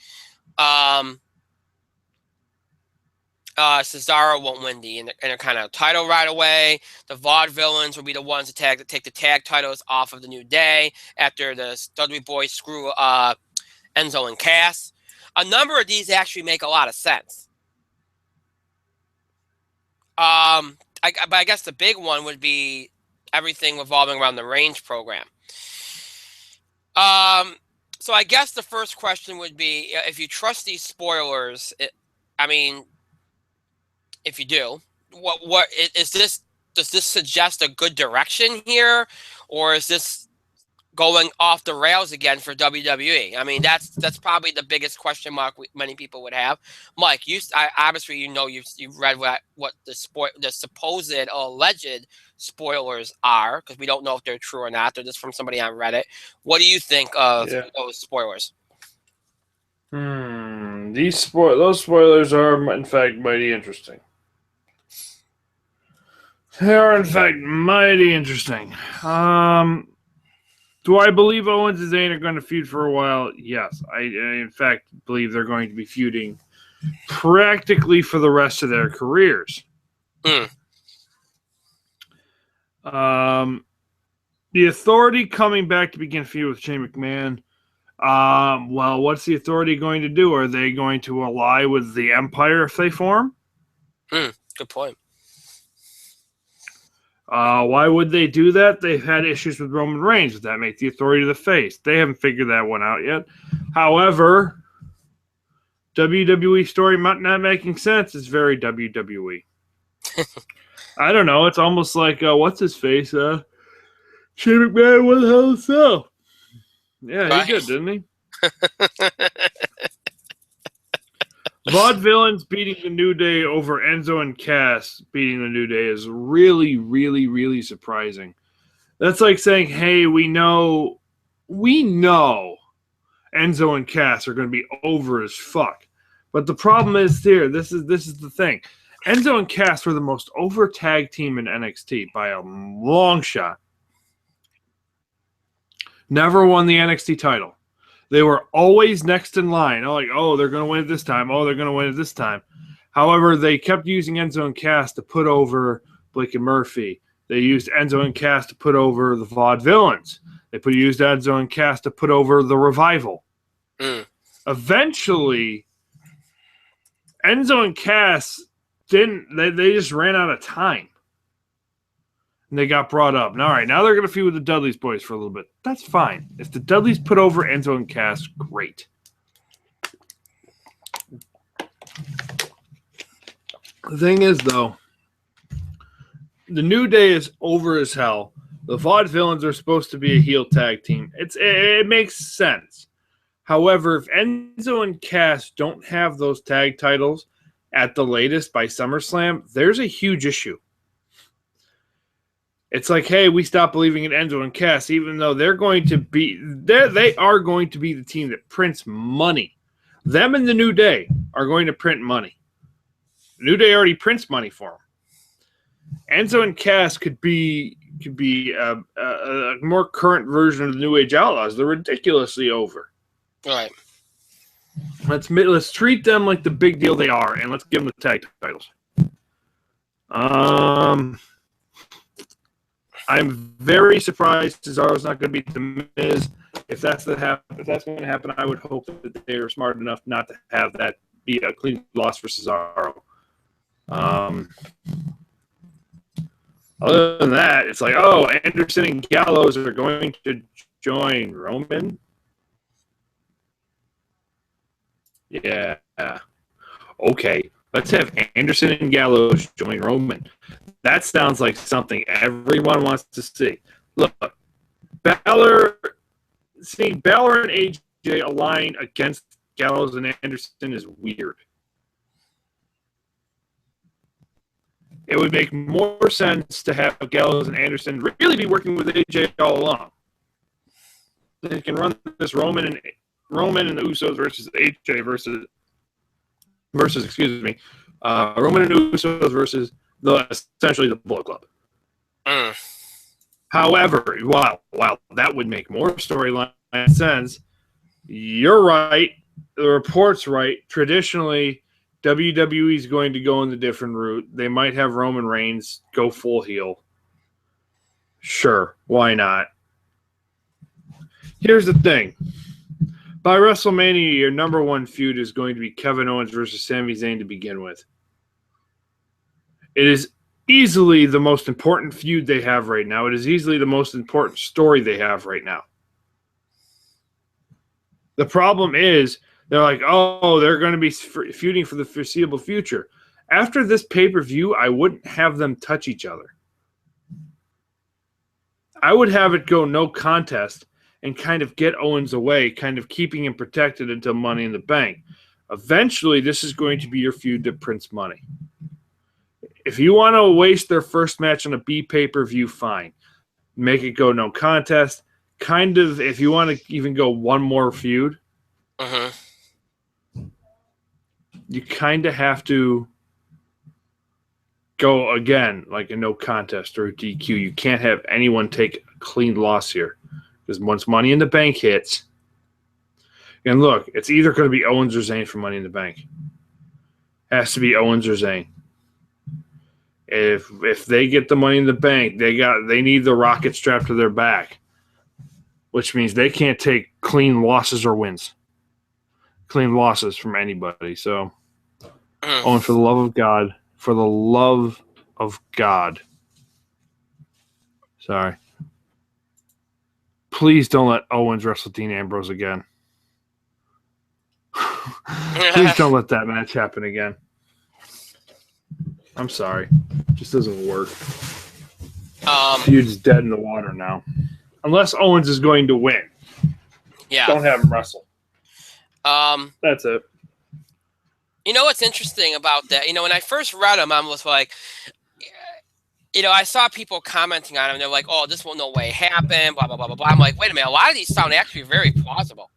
S1: Cesaro won't win the Intercontinental title right away. The Vaudevillains will be the ones to take the tag titles off of the New Day after the Dudley Boys screw Enzo and Cass. A number of these actually make a lot of sense. But I guess the big one would be everything revolving around the Reigns program. So I guess the first question would be, if you trust these spoilers. I mean, if you do, what is this? Does this suggest a good direction here, or is this going off the rails again for WWE? I mean, that's probably the biggest question mark many people would have. Mike, obviously you read what the supposed or alleged spoilers are, because we don't know if they're true or not. They're just from somebody on Reddit. What do you think of those spoilers?
S2: Those spoilers are in fact mighty interesting. They are in fact mighty interesting. Do I believe Owens and Zayn are going to feud for a while? Yes. I in fact believe they're going to be feuding practically for the rest of their careers. The Authority coming back to begin feud with Shane McMahon. Well, what's the Authority going to do? Are they going to ally with the Empire if they form?
S1: Good point.
S2: Why would they do that? They've had issues with Roman Reigns. Does that make the Authority the face? They haven't figured that one out yet. However, WWE story not making sense is very WWE. I don't know. It's almost like, what's his face? Shane McMahon won the Hell in a Cell. Yeah, he did, didn't he? Vaudevillains beating the New Day over Enzo and Cass beating the New Day is really, really, really surprising. That's like saying, hey, we know Enzo and Cass are going to be over as fuck. But the problem is here, this is the thing. Enzo and Cass were the most over tag team in NXT by a long shot. Never won the NXT title. They were always next in line. They're going to win it this time. They're going to win it this time. However, they kept using Enzo and Cass to put over Blake and Murphy. They used Enzo and Cass to put over the Vaudevillains. They used Enzo and Cass to put over the Revival. Eventually, Enzo and Cass didn't. They just ran out of time. And they got brought up. Now, all right, now they're going to feud with the Dudley's boys for a little bit. That's fine. If the Dudleys put over Enzo and Cass, great. The thing is, though, the New Day is over as hell. The Vaudevillains are supposed to be a heel tag team. It makes sense. However, if Enzo and Cass don't have those tag titles at the latest by SummerSlam, there's a huge issue. It's like, hey, we stopped believing in Enzo and Cass, even though they are going to be the team that prints money. Them and the New Day are going to print money. New Day already prints money for them. Enzo and Cass could be a more current version of the New Age Outlaws. They're ridiculously over.
S1: All right.
S2: Let's treat them like the big deal they are, and let's give them the tag titles. I'm very surprised Cesaro's not going to beat The Miz. If that's going to happen, I would hope that they are smart enough not to have that be a clean loss for Cesaro. Other than that, it's like, Anderson and Gallows are going to join Roman. Yeah. Okay. Let's have Anderson and Gallows join Roman. That sounds like something everyone wants to see. Look, seeing Balor and AJ align against Gallows and Anderson is weird. It would make more sense to have Gallows and Anderson really be working with AJ all along. They can run this Roman and the Usos versus AJ versus Roman and Usos versus essentially the Bullet Club. However, while that would make more storyline sense, you're right. The report's right. Traditionally, WWE is going to go in the different route. They might have Roman Reigns go full heel. Sure, why not? Here's the thing. By WrestleMania, your number one feud is going to be Kevin Owens versus Sami Zayn to begin with. It is easily the most important feud they have right now. It is easily the most important story they have right now. The problem is they're like, oh, they're going to be feuding for the foreseeable future. After this pay-per-view, I wouldn't have them touch each other. I would have it go no contest and kind of get Owens away, kind of keeping him protected until Money in the Bank. Eventually, this is going to be your feud to Prince Money. If you want to waste their first match on a B pay-per-view, fine. Make it go no contest. Kind of, if you want to even go one more feud, you kind of have to go again like a no contest or a DQ. You can't have anyone take a clean loss here. Because once Money in the Bank hits, and look, it's either going to be Owens or Zayn for Money in the Bank. Has to be Owens or Zayn. If they get the Money in the Bank, they need the rocket strapped to their back, which means they can't take clean losses or wins. Clean losses from anybody. So, Owens, for the love of God, sorry. Please don't let Owens wrestle Dean Ambrose again. Please don't let that match happen again. I'm sorry. It just doesn't work. Feud's dead in the water now. Unless Owens is going to win.
S1: Yeah.
S2: Don't have him wrestle. That's it.
S1: You know what's interesting about that? You know, when I first read him, I was like, you know, I saw people commenting on him. They're like, oh, this will no way happen, blah, blah, blah, blah, blah. I'm like, wait a minute. A lot of these sound actually very plausible.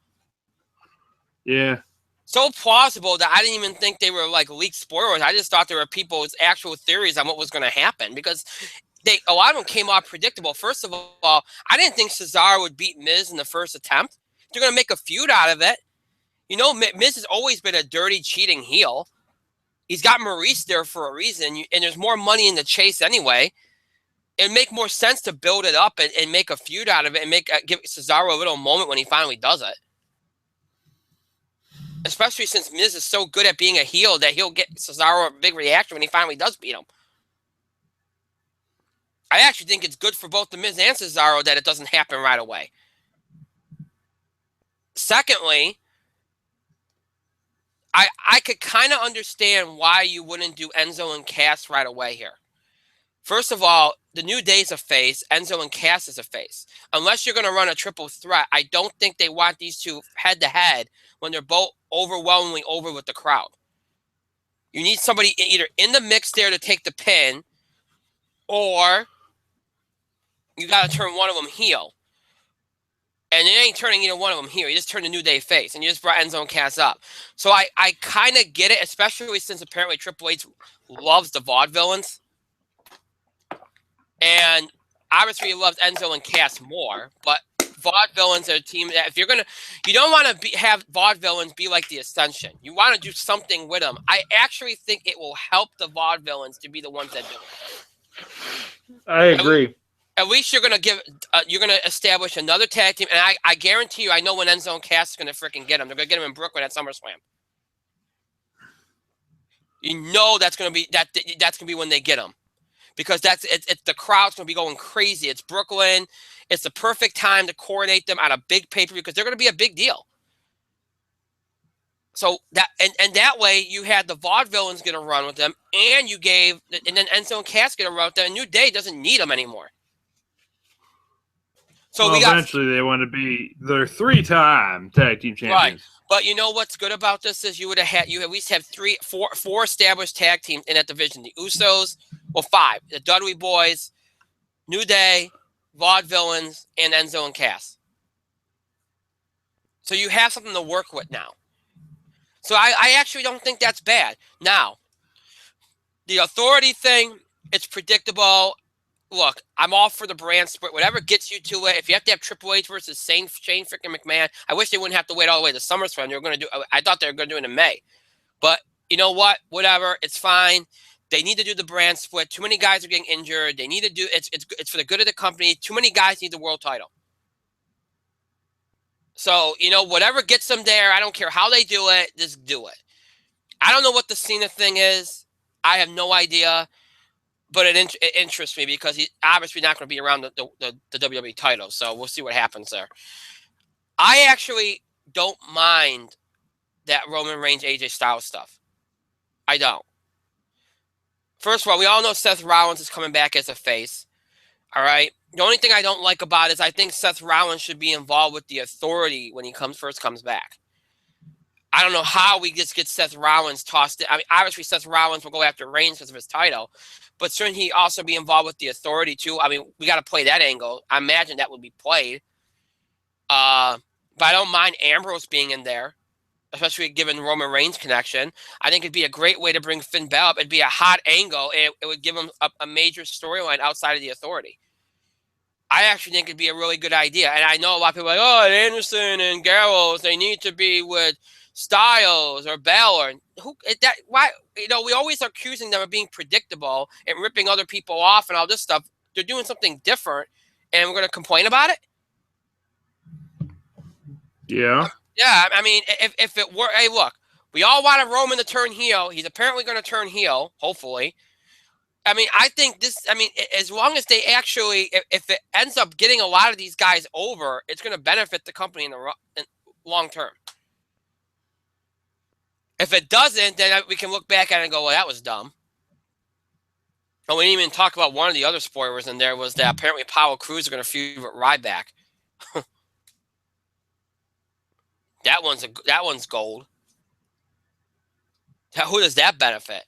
S2: Yeah.
S1: So plausible that I didn't even think they were like leaked spoilers. I just thought there were people's actual theories on what was going to happen because a lot of them came off predictable. First of all, I didn't think Cesaro would beat Miz in the first attempt. They're going to make a feud out of it. You know, Miz has always been a dirty, cheating heel. He's got Maurice there for a reason, and there's more money in the chase anyway. It'd make more sense to build it up and make a feud out of it and give Cesaro a little moment when he finally does it. Especially since Miz is so good at being a heel that he'll get Cesaro a big reaction when he finally does beat him. I actually think it's good for both the Miz and Cesaro that it doesn't happen right away. Secondly, I could kind of understand why you wouldn't do Enzo and Cass right away here. First of all, the New Day's a face. Enzo and Cass is a face. Unless you're going to run a triple threat, I don't think they want these two head-to-head when they're both overwhelmingly over with the crowd. You need somebody either in the mix there to take the pin, or you got to turn one of them heel. And it ain't turning either one of them here. You just turn the New Day face, and you just brought Enzo and Cass up. So I kind of get it, especially since apparently Triple H loves the Vaudevillains. And obviously he loves Enzo and Cass more, but Vaudevillains are a team that if you're going to, you don't want to have Vaudevillains be like the Ascension. You want to do something with them. I actually think it will help the Vaudevillains to be the ones that do it.
S2: I agree.
S1: At least you're going to establish another tag team. And I guarantee you, I know when Enzo and Cass is going to freaking get them. They're going to get them in Brooklyn at SummerSlam. You know that's going to be when they get them. Because it's the crowd's going to be going crazy. It's Brooklyn. It's the perfect time to coordinate them on a big pay-per-view because they're going to be a big deal. So that and that way you had the Vaudevillains get a run with them, and then Enzo and Cass get a run with them. And New Day doesn't need them anymore. So
S2: eventually they want to be their 3-time tag team champions.
S1: Right. But you know what's good about this is you at least have four established tag teams in that division. The Usos, well, 5. The Dudley Boys, New Day, Vaudevillains, and Enzo and Cass. So you have something to work with now. So I actually don't think that's bad. Now, the Authority thing, it's predictable. Look, I'm all for the brand split. Whatever gets you to it. If you have to have Triple H versus Shane freaking McMahon, I wish they wouldn't have to wait all the way to SummerSlam. I thought they were going to do it in May. But you know what? Whatever. It's fine. They need to do the brand split. Too many guys are getting injured. They need to do it's for the good of the company. Too many guys need the world title. So, whatever gets them there, I don't care how they do it, just do it. I don't know what the Cena thing is. I have no idea. But it interests me because he's obviously not going to be around the WWE title. So we'll see what happens there. I actually don't mind that Roman Reigns AJ Styles stuff. I don't. First of all, we all know Seth Rollins is coming back as a face. All right. The only thing I don't like about it is I think Seth Rollins should be involved with the Authority when he first comes back. I don't know how we just get Seth Rollins tossed in. I mean, obviously Seth Rollins will go after Reigns because of his title, but shouldn't he also be involved with the Authority too? I mean, we got to play that angle. I imagine that would be played. But I don't mind Ambrose being in there, especially given Roman Reigns connection. I think it'd be a great way to bring Finn Balor up. It'd be a hot angle, and it would give him a major storyline outside of the Authority. I actually think it'd be a really good idea. And I know a lot of people are like, oh, Anderson and Gallows, they need to be with Styles or Balor. Why? We always are accusing them of being predictable and ripping other people off and all this stuff. They're doing something different, and we're going to complain about it?
S2: Yeah.
S1: Yeah, I mean, if it were, hey, look, we all wanted Roman to turn heel. He's apparently going to turn heel, hopefully. I mean, I think as long as they actually, if it ends up getting a lot of these guys over, it's going to benefit the company in the long term. If it doesn't, then we can look back at it and go, well, that was dumb. And we didn't even talk about one of the other spoilers in there was that apparently Apollo Crews are going to feud with Ryback. That one's gold. Who does that benefit?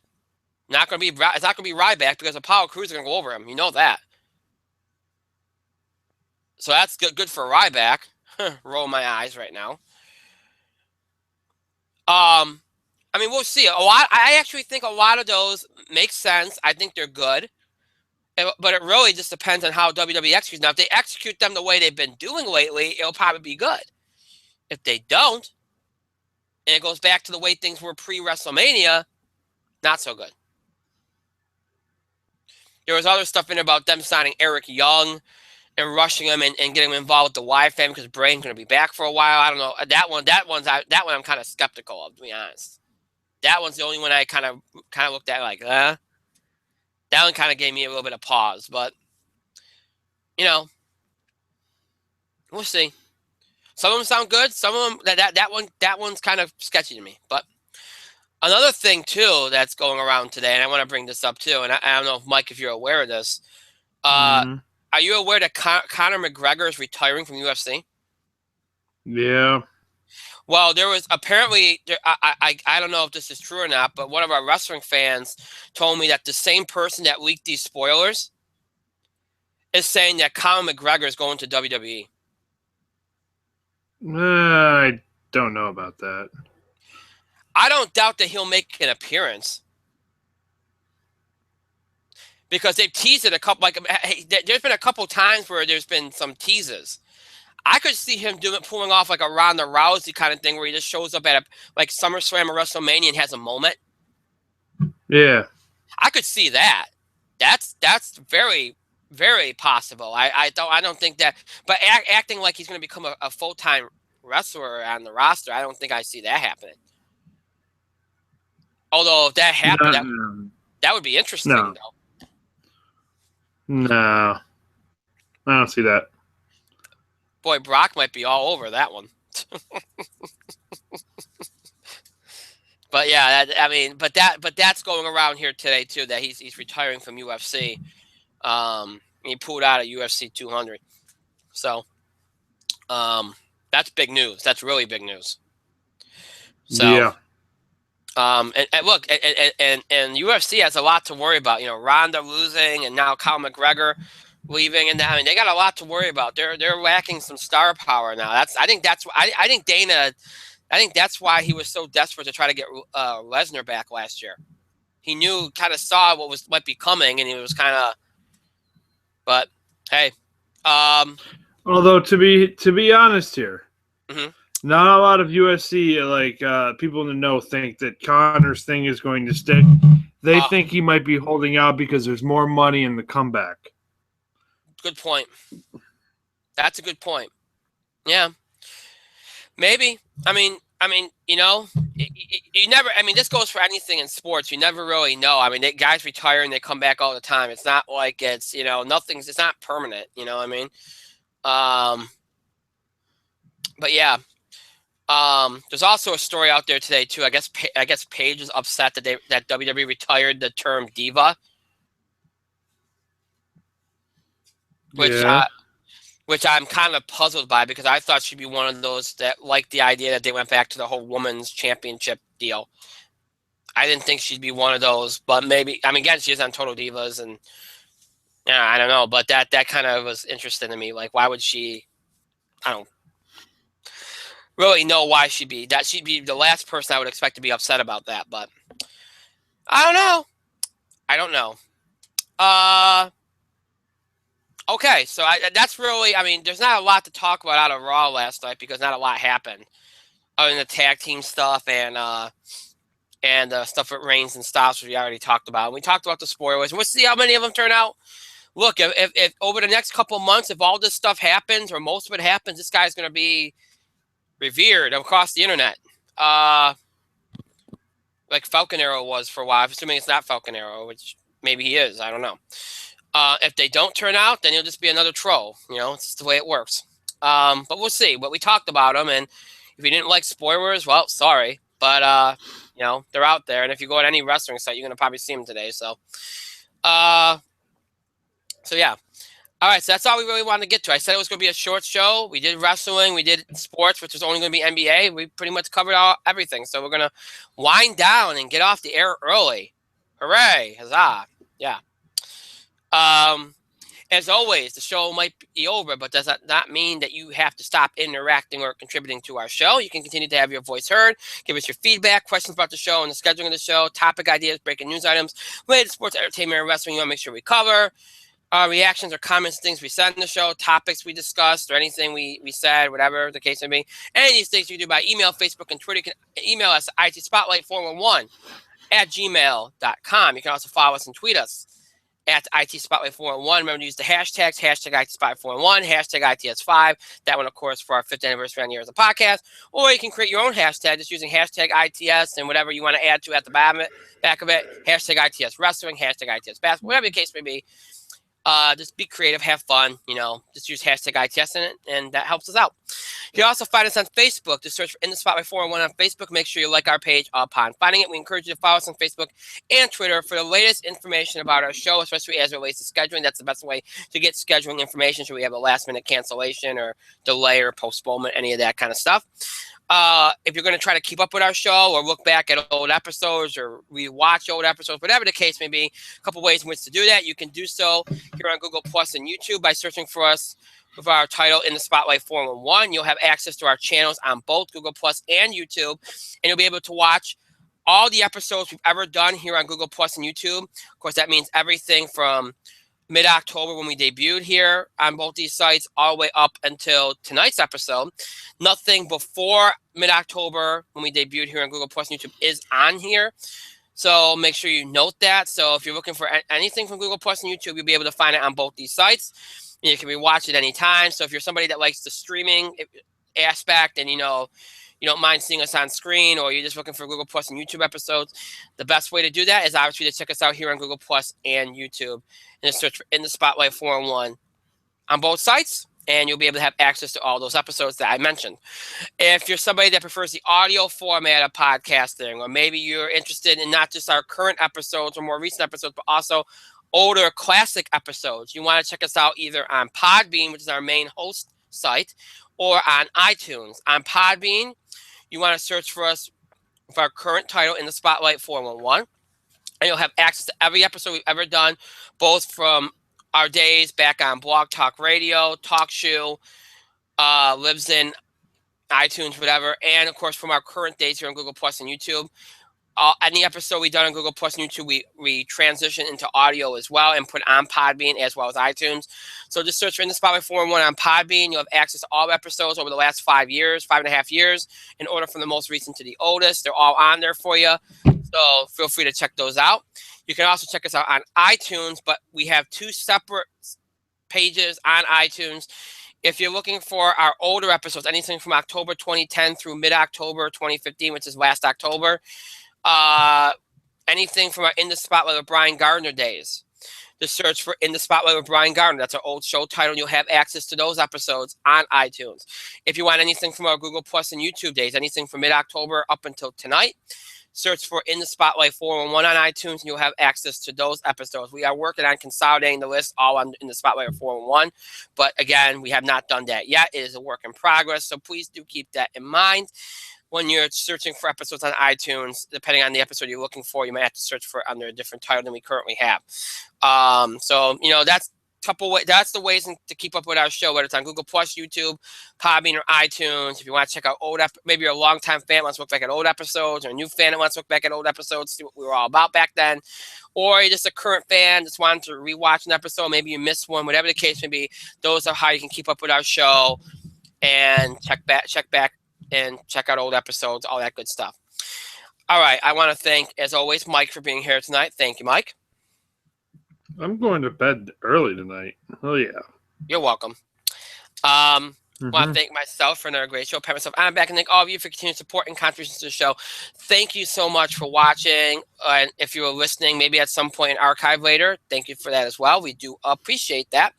S1: It's not going to be Ryback because Apollo Crews are going to go over him. You know that. So that's good for Ryback. Roll my eyes right now. I mean, we'll see. I actually think a lot of those make sense. I think they're good. But it really just depends on how WWE executes. Now, if they execute them the way they've been doing lately, it'll probably be good. If they don't, and it goes back to the way things were pre-WrestleMania, not so good. There was other stuff in there about them signing Eric Young and rushing him and getting him involved with the Wyatt family because Bray's going to be back for a while. I don't know. That one I'm kind of skeptical of, to be honest. That one's the only one I kind of looked at like, That one kind of gave me a little bit of pause, but we'll see. Some of them sound good. Some of them that one's kind of sketchy to me. But another thing too that's going around today, and I want to bring this up too, and I don't know if Mike, if you're aware of this. Are you aware that Conor McGregor is retiring from UFC?
S2: Yeah.
S1: Well, there was apparently I don't know if this is true or not, but one of our wrestling fans told me that the same person that leaked these spoilers is saying that Conor McGregor is going to WWE.
S2: I don't know about that.
S1: I don't doubt that he'll make an appearance because they've teased it a couple. There's been a couple times where there's been some teases. I could see him pulling off like a Ronda Rousey kind of thing where he just shows up at SummerSlam or WrestleMania and has a moment.
S2: Yeah,
S1: I could see that. That's very, very possible. I don't think that, but acting like he's going to become a full-time wrestler on the roster, I don't think I see that happening. Although if that happened, that would be interesting, though.
S2: No, I don't see that.
S1: Boy, Brock might be all over that one. But yeah, but that's going around here today too. That he's retiring from UFC. He pulled out of UFC 200. So, that's big news. That's really big news. So,
S2: yeah.
S1: And look, and UFC has a lot to worry about. Ronda losing, and now Conor McGregor leaving, and I mean they got a lot to worry about. They're lacking some star power now. I think that's why he was so desperate to try to get Lesnar back last year. He kind of saw what might be coming, and he was kind of. But hey,
S2: although to be honest here,
S1: mm-hmm.
S2: Not a lot of UFC people in the know think that Conor's thing is going to stick. They think he might be holding out because there's more money in the comeback.
S1: Good point. That's a good point. Yeah, maybe. I mean, you never. I mean, this goes for anything in sports. You never really know. I mean, guys retire and they come back all the time. It's not like it's nothing's. It's not permanent. You know what I mean? But yeah. There's also a story out there today too. I guess Paige is upset that WWE retired the term diva, which
S2: Yeah.
S1: which I'm kind of puzzled by because I thought she'd be one of those that liked the idea that they went back to the whole women's championship deal. I didn't think she'd be one of those, but maybe. I mean, again, she is on Total Divas, and yeah, I don't know, but that kind of was interesting to me. Like, why would she? I don't really know why she'd be that. She'd be the last person I would expect to be upset about that, but I don't know. I don't know. Okay, so that's really. I mean, there's not a lot to talk about out of Raw last night because not a lot happened other than the tag team stuff and stuff with Reigns and Styles, which we already talked about. We talked about the spoilers. We'll see how many of them turn out. Look, if over the next couple of months, if all this stuff happens or most of it happens, this guy's going to be revered across the internet. Like Falcon Arrow was for a while. I'm assuming it's not Falcon Arrow, which maybe he is. I don't know. If they don't turn out, then he'll just be another troll. You know, it's just the way it works. But we'll see. But we talked about him, and if you didn't like spoilers, well, sorry. But, you know, they're out there. And if you go on any wrestling site, you're going to probably see them today. So yeah. All right, so that's all we really wanted to get to. I said it was going to be a short show. We did wrestling. We did sports, which was only going to be NBA. We pretty much covered everything. So we're going to wind down and get off the air early. Hooray. Huzzah. Yeah. As always, the show might be over, but does that not mean that you have to stop interacting or contributing to our show? You can continue to have your voice heard. Give us your feedback, questions about the show and the scheduling of the show, topic ideas, breaking news items, related sports, entertainment, and wrestling you want to make sure we cover. Reactions or comments, things we said in the show, topics we discussed, or anything we said, whatever the case may be. Any of these things you can do by email, Facebook, and Twitter. You can email us at itspotlight411@gmail.com. You can also follow us and tweet us at itspotlight411. Remember to use the hashtags, hashtag itspotlight411, hashtag ITS5. That one, of course, for our 5th anniversary on the year as a podcast. Or you can create your own hashtag just using hashtag ITS and whatever you want to add to at the back of it. Hashtag ITS Wrestling, hashtag ITS Basketball, whatever the case may be. Just be creative, have fun, you know, just use hashtag ITS in it, and that helps us out. You can also find us on Facebook. Just search for In the Spotlight 411 on Facebook. Make sure you like our page upon finding it. We encourage you to follow us on Facebook and Twitter for the latest information about our show, especially as it relates to scheduling. That's the best way to get scheduling information should we have a last-minute cancellation or delay or postponement, any of that kind of stuff. If you're going to try to keep up with our show or look back at old episodes or rewatch old episodes, whatever the case may be, a couple ways in which to do that. You can do so here on Google Plus and YouTube by searching for us with our title In the Spotlight 411. You'll have access to our channels on both Google Plus and YouTube, and you'll be able to watch all the episodes we've ever done here on Google Plus and YouTube. Of course, that means everything from mid-October when we debuted here on both these sites all the way up until tonight's episode. Nothing before mid-October when we debuted here on Google Plus and YouTube is on here. So make sure you note that. So if you're looking for anything from Google Plus and YouTube, you'll be able to find it on both these sites. You can rewatch it anytime. So if you're somebody that likes the streaming aspect and, you know, you don't mind seeing us on screen, or you're just looking for Google Plus and YouTube episodes, the best way to do that is obviously to check us out here on Google Plus and YouTube and search for In the Spotlight 411 on both sites, and you'll be able to have access to all those episodes that I mentioned. If you're somebody that prefers the audio format of podcasting, or maybe you're interested in not just our current episodes or more recent episodes, but also older classic episodes, you want to check us out either on Podbean, which is our main host site, or on iTunes. On Podbean, you want to search for us with our current title, In the Spotlight 411, and you'll have access to every episode we've ever done, both from our days back on Blog Talk Radio, TalkShoe, lives in iTunes, whatever, and of course from our current days here on Google Plus and YouTube. Any episode we've done on Google Plus and YouTube, we transition into audio as well and put on Podbean as well as iTunes. So just search for In the Spotlight 411 on Podbean. You'll have access to all episodes over the last 5.5 years, in order from the most recent to the oldest. They're all on there for you. So feel free to check those out. You can also check us out on iTunes, but we have 2 separate pages on iTunes. If you're looking for our older episodes, anything from October 2010 through mid-October 2015, which is last October, anything from our In the Spotlight with Brian Gardner days, to search for In the Spotlight with Brian Gardner. That's our old show title, and you'll have access to those episodes on iTunes. If you want anything from our Google Plus and YouTube days, anything from mid-October up until tonight, search for In the Spotlight 411 on iTunes, and you'll have access to those episodes. We are working on consolidating the list all on In the Spotlight 411, but again, we have not done that yet. It is a work in progress, so please do keep that in mind. When you're searching for episodes on iTunes, depending on the episode you're looking for, you might have to search for it under a different title than we currently have. So, that's that's the ways to keep up with our show, whether it's on Google Plus, YouTube, Podbean, or iTunes. If you want to check out maybe you're a longtime fan wants to look back at old episodes, or a new fan that wants to look back at old episodes, see what we were all about back then, or you're just a current fan that's wanting to rewatch an episode, maybe you missed one, whatever the case may be. Those are how you can keep up with our show and check back and check out old episodes, all that good stuff. All right, I want to thank, as always, Mike for being here tonight. Thank you, Mike.
S2: I'm going to bed early tonight. Oh, yeah.
S1: You're welcome. I want to thank myself for another great show. Pat myself, I'm back, and thank all of you for continued support and contributions to the show. Thank you so much for watching. And if you were listening, maybe at some point in archive later, thank you for that as well. We do appreciate that.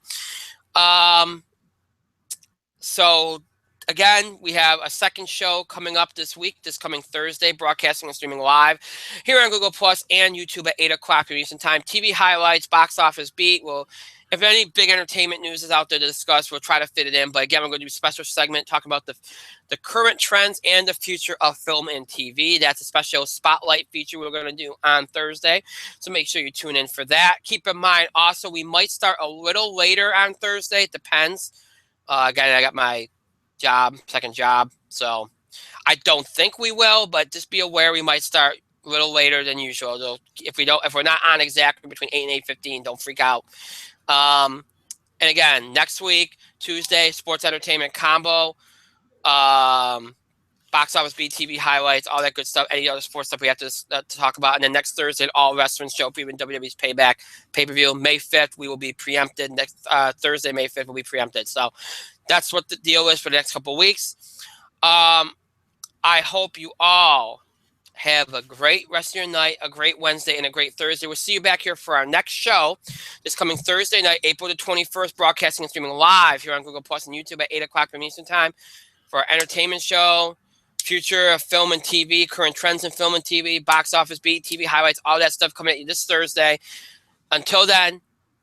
S1: So, again, we have a second show coming up this week, this coming Thursday, broadcasting and streaming live here on Google Plus and YouTube at 8 o'clock Eastern Time. TV highlights, box office beat. If any big entertainment news is out there to discuss, we'll try to fit it in. But again, we're going to do a special segment talking about the current trends and the future of film and TV. That's a special spotlight feature we're going to do on Thursday. So make sure you tune in for that. Keep in mind, also, we might start a little later on Thursday. It depends. Again, I got my second job, so I don't think we will, but just be aware we might start a little later than usual. So if we're not on exactly between 8 and 8:15, don't freak out. And again, next week, Tuesday, sports entertainment combo, box office beat, TV highlights, all that good stuff, any other sports stuff we have to talk about. And then next Thursday, all wrestling show, even WWE's Payback pay-per-view. May 5th, we will be preempted. Next Thursday, May 5th, will be preempted. So that's what the deal is for the next couple of weeks. I hope you all have a great rest of your night, a great Wednesday, and a great Thursday. We'll see you back here for our next show this coming Thursday night, April the 21st, broadcasting and streaming live here on Google Plus and YouTube at 8 o'clock Eastern Time for our entertainment show, future of film and TV, current trends in film and TV, box office beat, TV highlights, all that stuff coming at you this Thursday. Until then,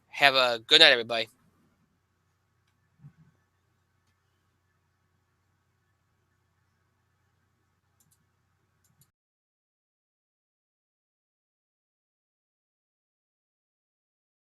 S1: have a good night, everybody.